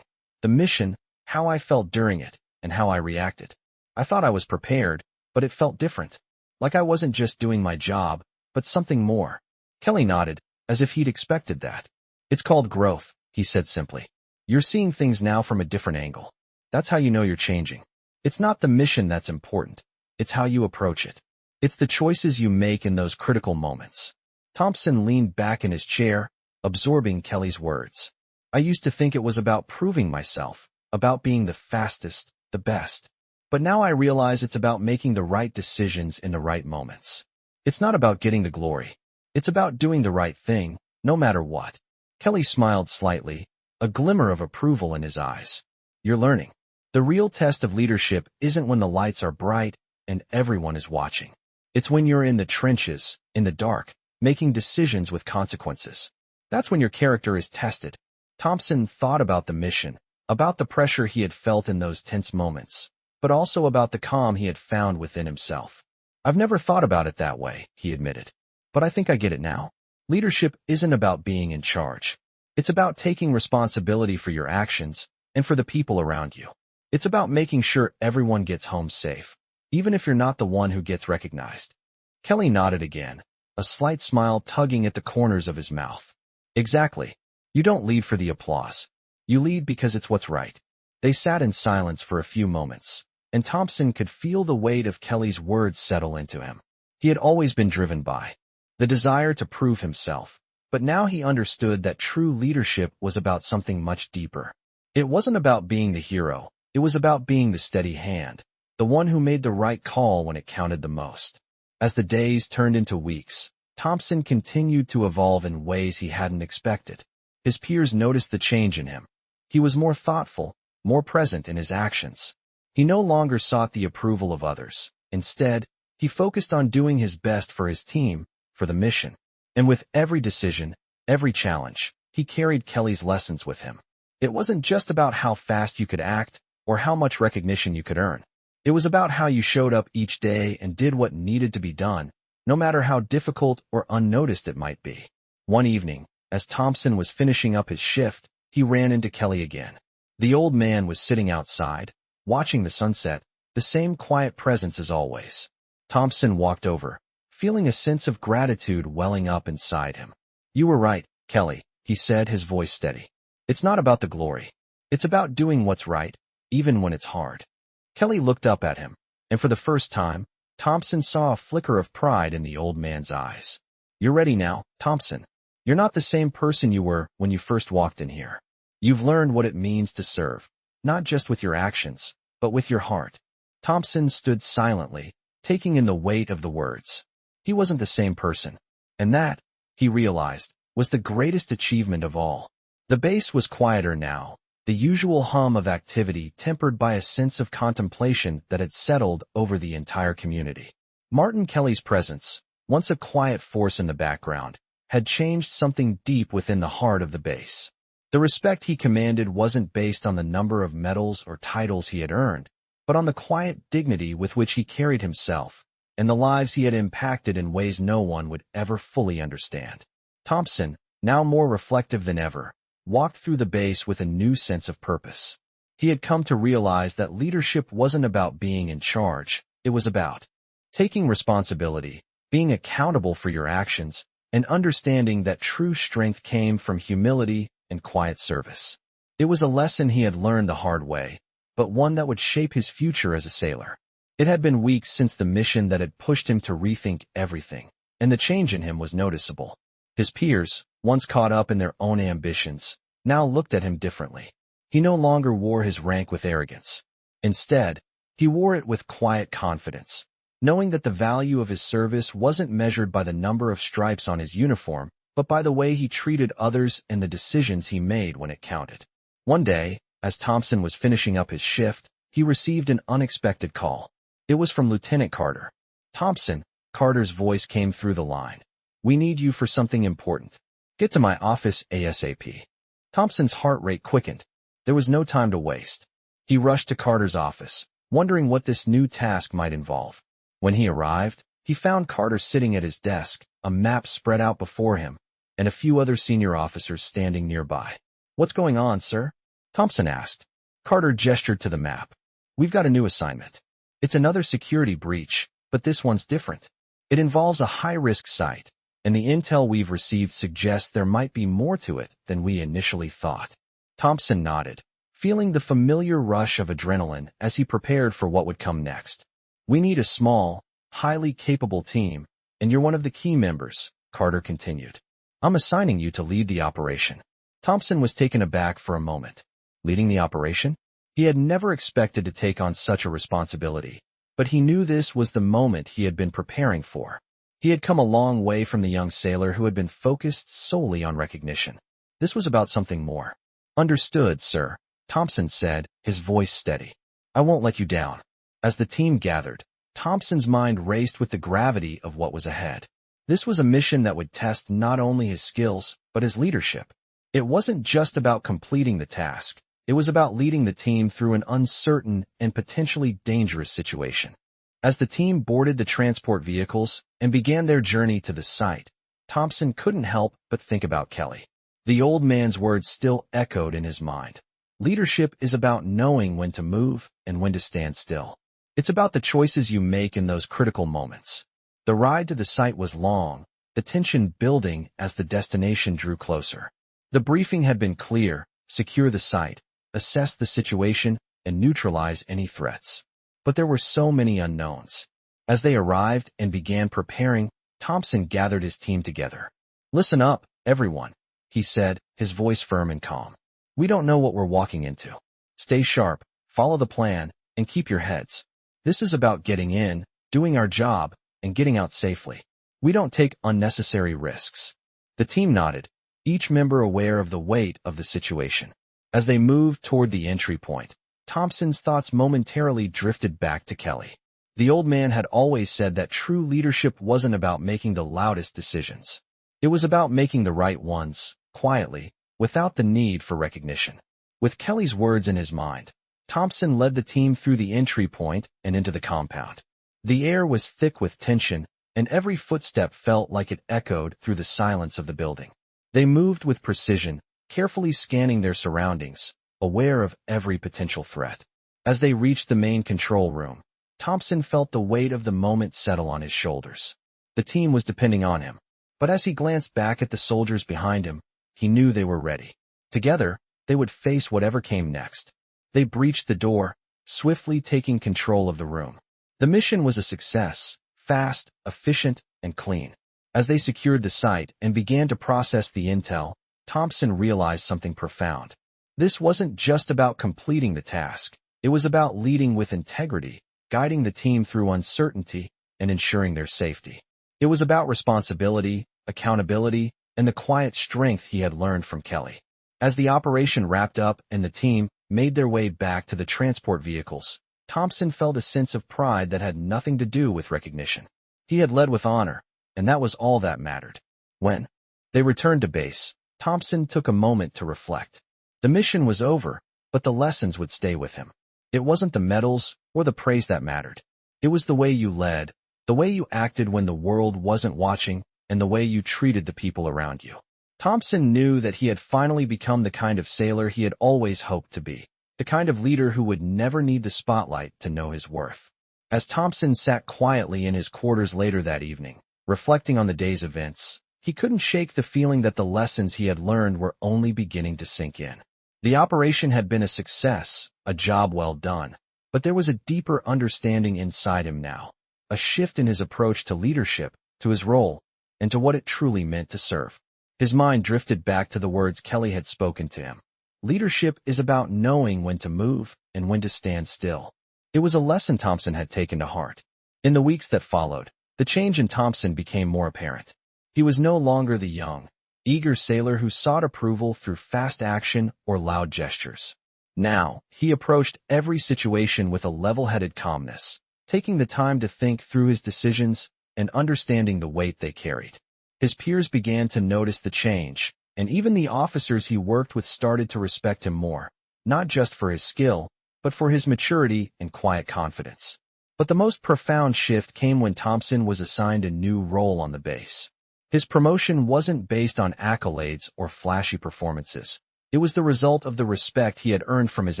The mission, how I felt during it, and how I reacted. I thought I was prepared, but it felt different. Like I wasn't just doing my job, but something more." Kelly nodded, as if he'd expected that. "It's called growth," he said simply. "You're seeing things now from a different angle. That's how you know you're changing. It's not the mission that's important. It's how you approach it. It's the choices you make in those critical moments." Thompson leaned back in his chair, absorbing Kelly's words. "I used to think it was about proving myself, about being the fastest, the best. But now I realize it's about making the right decisions in the right moments. It's not about getting the glory. It's about doing the right thing, no matter what." Kelly smiled slightly, a glimmer of approval in his eyes. "You're learning. The real test of leadership isn't when the lights are bright and everyone is watching. It's when you're in the trenches, in the dark, making decisions with consequences. That's when your character is tested." Thompson thought about the mission, about the pressure he had felt in those tense moments, but also about the calm he had found within himself. "I've never thought about it that way," he admitted. "But I think I get it now. Leadership isn't about being in charge. It's about taking responsibility for your actions and for the people around you. It's about making sure everyone gets home safe, even if you're not the one who gets recognized." Kelly nodded again, a slight smile tugging at the corners of his mouth. "Exactly. You don't lead for the applause. You lead because it's what's right." They sat in silence for a few moments, and Thompson could feel the weight of Kelly's words settle into him. He had always been driven by the desire to prove himself, but now he understood that true leadership was about something much deeper. It wasn't about being the hero, it was about being the steady hand, the one who made the right call when it counted the most. As the days turned into weeks, Thompson continued to evolve in ways he hadn't expected. His peers noticed the change in him. He was more thoughtful, more present in his actions. He no longer sought the approval of others. Instead, he focused on doing his best for his team, for the mission. And with every decision, every challenge, he carried Kelly's lessons with him. It wasn't just about how fast you could act or how much recognition you could earn. It was about how you showed up each day and did what needed to be done, no matter how difficult or unnoticed it might be. One evening, as Thompson was finishing up his shift, he ran into Kelly again. The old man was sitting outside, watching the sunset, the same quiet presence as always. Thompson walked over, feeling a sense of gratitude welling up inside him. "You were right, Kelly," he said, his voice steady. "It's not about the glory. It's about doing what's right, even when it's hard." Kelly looked up at him, and for the first time, Thompson saw a flicker of pride in the old man's eyes. "You're ready now, Thompson. You're not the same person you were when you first walked in here. You've learned what it means to serve, not just with your actions, but with your heart." Thompson stood silently, taking in the weight of the words. He wasn't the same person, and that, he realized, was the greatest achievement of all. The base was quieter now, the usual hum of activity tempered by a sense of contemplation that had settled over the entire community. Martin Kelly's presence, once a quiet force in the background, had changed something deep within the heart of the base. The respect he commanded wasn't based on the number of medals or titles he had earned, but on the quiet dignity with which he carried himself, and the lives he had impacted in ways no one would ever fully understand. Thompson, now more reflective than ever, walked through the base with a new sense of purpose. He had come to realize that leadership wasn't about being in charge, it was about taking responsibility, being accountable for your actions, and understanding that true strength came from humility and quiet service. It was a lesson he had learned the hard way, but one that would shape his future as a sailor. It had been weeks since the mission that had pushed him to rethink everything, and the change in him was noticeable. His peers, once caught up in their own ambitions, now looked at him differently. He no longer wore his rank with arrogance. Instead, he wore it with quiet confidence, knowing that the value of his service wasn't measured by the number of stripes on his uniform, but by the way he treated others and the decisions he made when it counted. One day, as Thompson was finishing up his shift, he received an unexpected call. It was from Lieutenant Carter. "Thompson," Carter's voice came through the line. "We need you for something important. Get to my office ASAP." Thompson's heart rate quickened. There was no time to waste. He rushed to Carter's office, wondering what this new task might involve. When he arrived, he found Carter sitting at his desk, a map spread out before him, and a few other senior officers standing nearby. "What's going on, sir?" Thompson asked. Carter gestured to the map. "We've got a new assignment. It's another security breach, but this one's different. It involves a high-risk site, and the intel we've received suggests there might be more to it than we initially thought." Thompson nodded, feeling the familiar rush of adrenaline as he prepared for what would come next. "We need a small, highly capable team, and you're one of the key members," Carter continued. "I'm assigning you to lead the operation." Thompson was taken aback for a moment. Leading the operation? He had never expected to take on such a responsibility, but he knew this was the moment he had been preparing for. He had come a long way from the young sailor who had been focused solely on recognition. This was about something more. "Understood, sir," Thompson said, his voice steady. "I won't let you down." As the team gathered, Thompson's mind raced with the gravity of what was ahead. This was a mission that would test not only his skills, but his leadership. It wasn't just about completing the task. It was about leading the team through an uncertain and potentially dangerous situation. As the team boarded the transport vehicles and began their journey to the site, Thompson couldn't help but think about Kelly. The old man's words still echoed in his mind. Leadership is about knowing when to move and when to stand still. It's about the choices you make in those critical moments. The ride to the site was long, the tension building as the destination drew closer. The briefing had been clear: secure the site, assess the situation, and neutralize any threats. But there were so many unknowns. As they arrived and began preparing, Thompson gathered his team together. "Listen up, everyone," he said, his voice firm and calm. "We don't know what we're walking into. Stay sharp, follow the plan, and keep your heads. This is about getting in, doing our job, and getting out safely. We don't take unnecessary risks." The team nodded, each member aware of the weight of the situation. As they moved toward the entry point, Thompson's thoughts momentarily drifted back to Kelly. The old man had always said that true leadership wasn't about making the loudest decisions. It was about making the right ones, quietly, without the need for recognition. With Kelly's words in his mind, Thompson led the team through the entry point and into the compound. The air was thick with tension, and every footstep felt like it echoed through the silence of the building. They moved with precision, carefully scanning their surroundings, aware of every potential threat. As they reached the main control room, Thompson felt the weight of the moment settle on his shoulders. The team was depending on him. But as he glanced back at the soldiers behind him, he knew they were ready. Together, they would face whatever came next. They breached the door, swiftly taking control of the room. The mission was a success, fast, efficient, and clean. As they secured the site and began to process the intel, Thompson realized something profound. This wasn't just about completing the task. It was about leading with integrity, guiding the team through uncertainty, and ensuring their safety. It was about responsibility, accountability, and the quiet strength he had learned from Kelly. As the operation wrapped up and the team made their way back to the transport vehicles, Thompson felt a sense of pride that had nothing to do with recognition. He had led with honor, and that was all that mattered. When they returned to base, Thompson took a moment to reflect. The mission was over, but the lessons would stay with him. It wasn't the medals or the praise that mattered. It was the way you led, the way you acted when the world wasn't watching, and the way you treated the people around you. Thompson knew that he had finally become the kind of sailor he had always hoped to be, the kind of leader who would never need the spotlight to know his worth. As Thompson sat quietly in his quarters later that evening, reflecting on the day's events, he couldn't shake the feeling that the lessons he had learned were only beginning to sink in. The operation had been a success, a job well done, but there was a deeper understanding inside him now, a shift in his approach to leadership, to his role, and to what it truly meant to serve. His mind drifted back to the words Kelly had spoken to him. Leadership is about knowing when to move and when to stand still. It was a lesson Thompson had taken to heart. In the weeks that followed, the change in Thompson became more apparent. He was no longer the young, eager sailor who sought approval through fast action or loud gestures. Now, he approached every situation with a level-headed calmness, taking the time to think through his decisions and understanding the weight they carried. His peers began to notice the change, and even the officers he worked with started to respect him more, not just for his skill, but for his maturity and quiet confidence. But the most profound shift came when Thompson was assigned a new role on the base. His promotion wasn't based on accolades or flashy performances. It was the result of the respect he had earned from his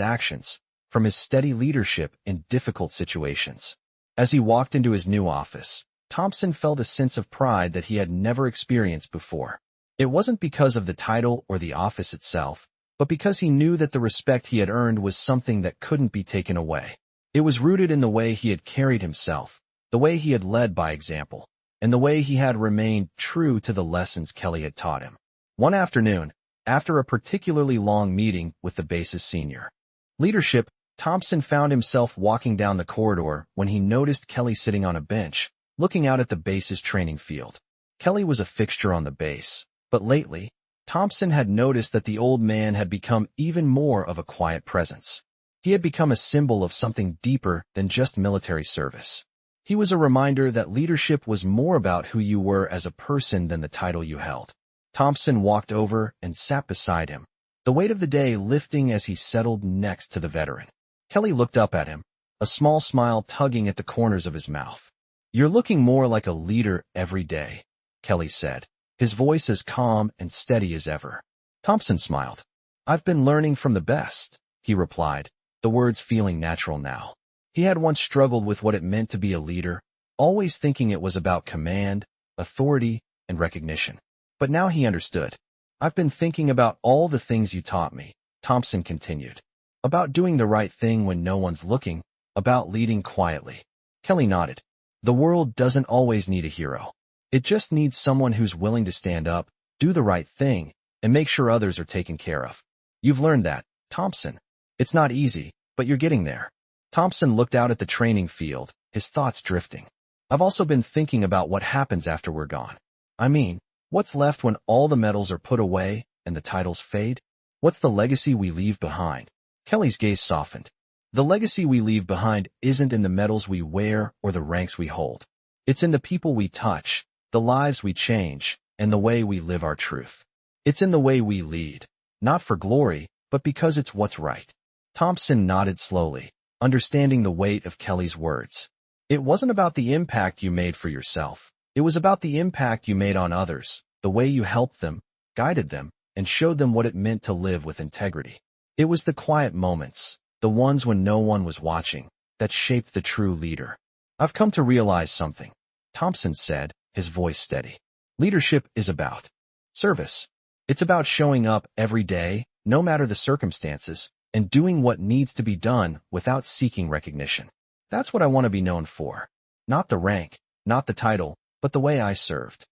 actions, from his steady leadership in difficult situations. As he walked into his new office, Thompson felt a sense of pride that he had never experienced before. It wasn't because of the title or the office itself, but because he knew that the respect he had earned was something that couldn't be taken away. It was rooted in the way he had carried himself, the way he had led by example, and the way he had remained true to the lessons Kelly had taught him. One afternoon, after a particularly long meeting with the base's senior leadership, Thompson found himself walking down the corridor when he noticed Kelly sitting on a bench, looking out at the base's training field. Kelly was a fixture on the base, but lately, Thompson had noticed that the old man had become even more of a quiet presence. He had become a symbol of something deeper than just military service. He was a reminder that leadership was more about who you were as a person than the title you held. Thompson walked over and sat beside him, the weight of the day lifting as he settled next to the veteran. Kelly looked up at him, a small smile tugging at the corners of his mouth. "You're looking more like a leader every day," Kelly said, his voice as calm and steady as ever. Thompson smiled. "I've been learning from the best," he replied, the words feeling natural now. He had once struggled with what it meant to be a leader, always thinking it was about command, authority, and recognition. But now he understood. "I've been thinking about all the things you taught me," Thompson continued. "About doing the right thing when no one's looking, about leading quietly." Kelly nodded. "The world doesn't always need a hero. It just needs someone who's willing to stand up, do the right thing, and make sure others are taken care of. You've learned that, Thompson. It's not easy, but you're getting there." Thompson looked out at the training field, his thoughts drifting. "I've also been thinking about what happens after we're gone. I mean, what's left when all the medals are put away and the titles fade? What's the legacy we leave behind?" Kelly's gaze softened. "The legacy we leave behind isn't in the medals we wear or the ranks we hold. It's in the people we touch, the lives we change, and the way we live our truth. It's in the way we lead, not for glory, but because it's what's right." Thompson nodded slowly, understanding the weight of Kelly's words. "It wasn't about the impact you made for yourself. It was about the impact you made on others, the way you helped them, guided them, and showed them what it meant to live with integrity. It was the quiet moments, the ones when no one was watching, that shaped the true leader. I've come to realize something, Thompson said, his voice steady. Leadership is about service. It's about showing up every day, no matter the circumstances, and doing what needs to be done without seeking recognition. That's what I want to be known for. Not the rank, not the title, but the way I served.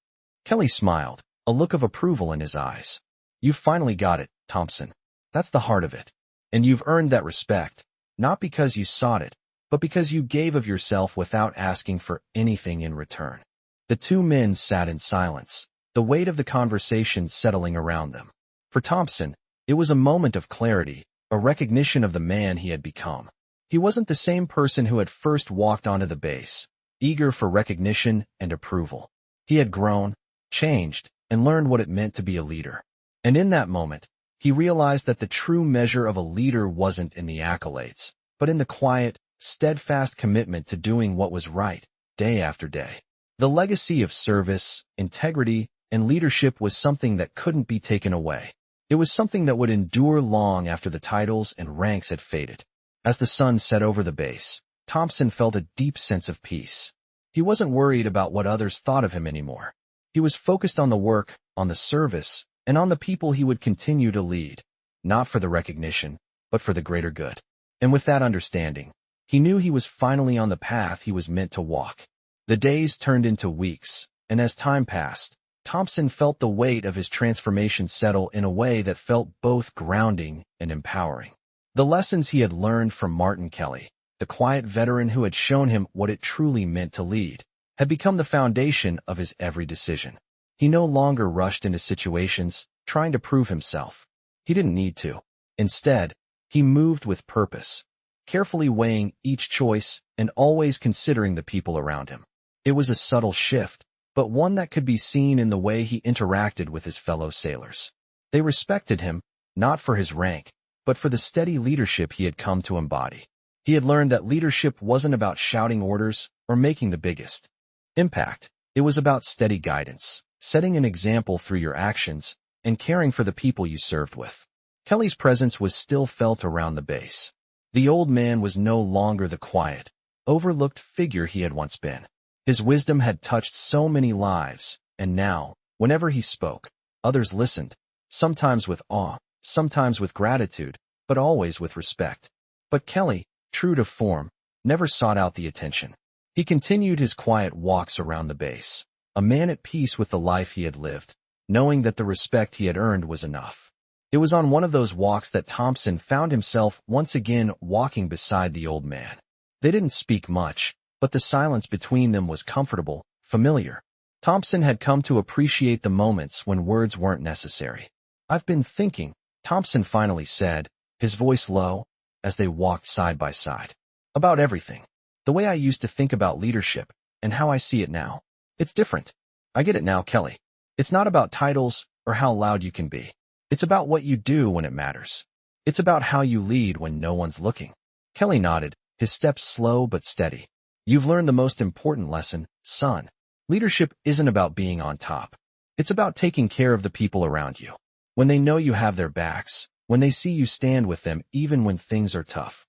Kelly smiled, a look of approval in his eyes. You've finally got it, Thompson. That's the heart of it. And you've earned that respect, not because you sought it, but because you gave of yourself without asking for anything in return. The two men sat in silence, the weight of the conversation settling around them. For Thompson, it was a moment of clarity, a recognition of the man he had become. He wasn't the same person who had first walked onto the base, eager for recognition and approval. He had grown, changed, and learned what it meant to be a leader. And in that moment, he realized that the true measure of a leader wasn't in the accolades, but in the quiet, steadfast commitment to doing what was right, day after day. The legacy of service, integrity, and leadership was something that couldn't be taken away. It was something that would endure long after the titles and ranks had faded. As the sun set over the base, Thompson felt a deep sense of peace. He wasn't worried about what others thought of him anymore. He was focused on the work, on the service, and on the people he would continue to lead, not for the recognition, but for the greater good. And with that understanding, he knew he was finally on the path he was meant to walk. The days turned into weeks, and as time passed, Thompson felt the weight of his transformation settle in a way that felt both grounding and empowering. The lessons he had learned from Martin Kelly, the quiet veteran who had shown him what it truly meant to lead, had become the foundation of his every decision. He no longer rushed into situations, trying to prove himself. He didn't need to. Instead, he moved with purpose, carefully weighing each choice and always considering the people around him. It was a subtle shift, but one that could be seen in the way he interacted with his fellow sailors. They respected him, not for his rank, but for the steady leadership he had come to embody. He had learned that leadership wasn't about shouting orders or making the biggest impact. It was about steady guidance, setting an example through your actions, and caring for the people you served with. Kelly's presence was still felt around the base. The old man was no longer the quiet, overlooked figure he had once been. His wisdom had touched so many lives, and now, whenever he spoke, others listened, sometimes with awe, sometimes with gratitude, but always with respect. But Kelly, true to form, never sought out the attention. He continued his quiet walks around the base, a man at peace with the life he had lived, knowing that the respect he had earned was enough. It was on one of those walks that Thompson found himself once again walking beside the old man. They didn't speak much, but the silence between them was comfortable, familiar. Thompson had come to appreciate the moments when words weren't necessary. I've been thinking, Thompson finally said, his voice low, as they walked side by side. About everything. The way I used to think about leadership, and how I see it now. It's different. I get it now, Kelly. It's not about titles or how loud you can be. It's about what you do when it matters. It's about how you lead when no one's looking. Kelly nodded, his steps slow but steady. You've learned the most important lesson, son. Leadership isn't about being on top. It's about taking care of the people around you. When they know you have their backs, when they see you stand with them even when things are tough.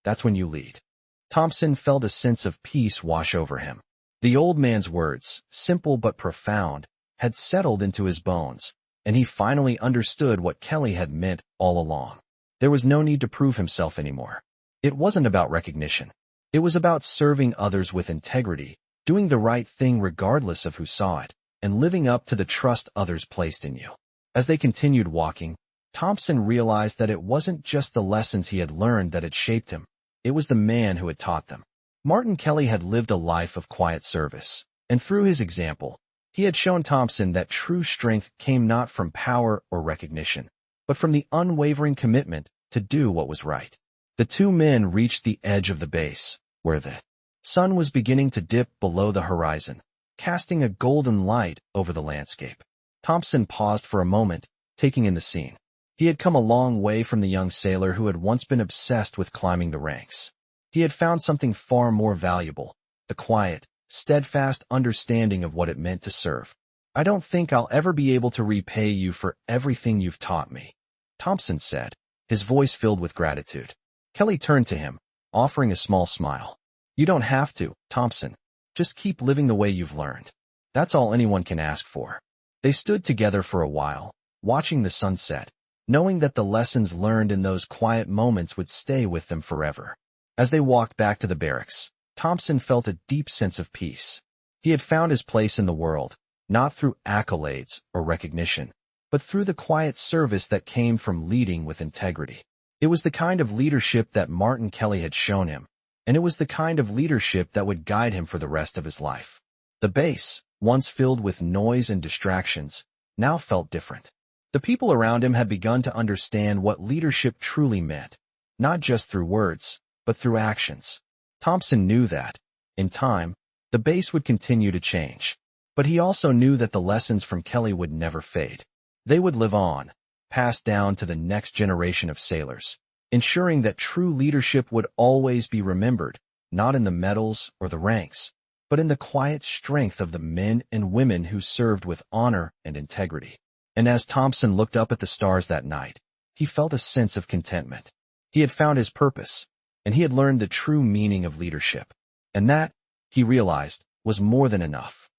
That's when you lead. Thompson felt a sense of peace wash over him. The old man's words, simple but profound, had settled into his bones, and he finally understood what Kelly had meant all along. There was no need to prove himself anymore. It wasn't about recognition. It was about serving others with integrity, doing the right thing regardless of who saw it, and living up to the trust others placed in you. As they continued walking, Thompson realized that it wasn't just the lessons he had learned that had shaped him. It was the man who had taught them. Martin Kelly had lived a life of quiet service, and through his example, he had shown Thompson that true strength came not from power or recognition, but from the unwavering commitment to do what was right. The two men reached the edge of the base, where the sun was beginning to dip below the horizon, casting a golden light over the landscape. Thompson paused for a moment, taking in the scene. He had come a long way from the young sailor who had once been obsessed with climbing the ranks. He had found something far more valuable, the quiet, steadfast understanding of what it meant to serve. I don't think I'll ever be able to repay you for everything you've taught me, Thompson said, his voice filled with gratitude. Kelly turned to him, offering a small smile. You don't have to, Thompson. Just keep living the way you've learned. That's all anyone can ask for. They stood together for a while, watching the sunset, knowing that the lessons learned in those quiet moments would stay with them forever. As they walked back to the barracks, Thompson felt a deep sense of peace. He had found his place in the world, not through accolades or recognition, but through the quiet service that came from leading with integrity. It was the kind of leadership that Martin Kelly had shown him, and it was the kind of leadership that would guide him for the rest of his life. The base, once filled with noise and distractions, now felt different. The people around him had begun to understand what leadership truly meant, not just through words, but through actions. Thompson knew that, in time, the base would continue to change. But he also knew that the lessons from Kelly would never fade. They would live on, passed down to the next generation of sailors, ensuring that true leadership would always be remembered, not in the medals or the ranks, but in the quiet strength of the men and women who served with honor and integrity. And as Thompson looked up at the stars that night, he felt a sense of contentment. He had found his purpose, and he had learned the true meaning of leadership. And that, he realized, was more than enough.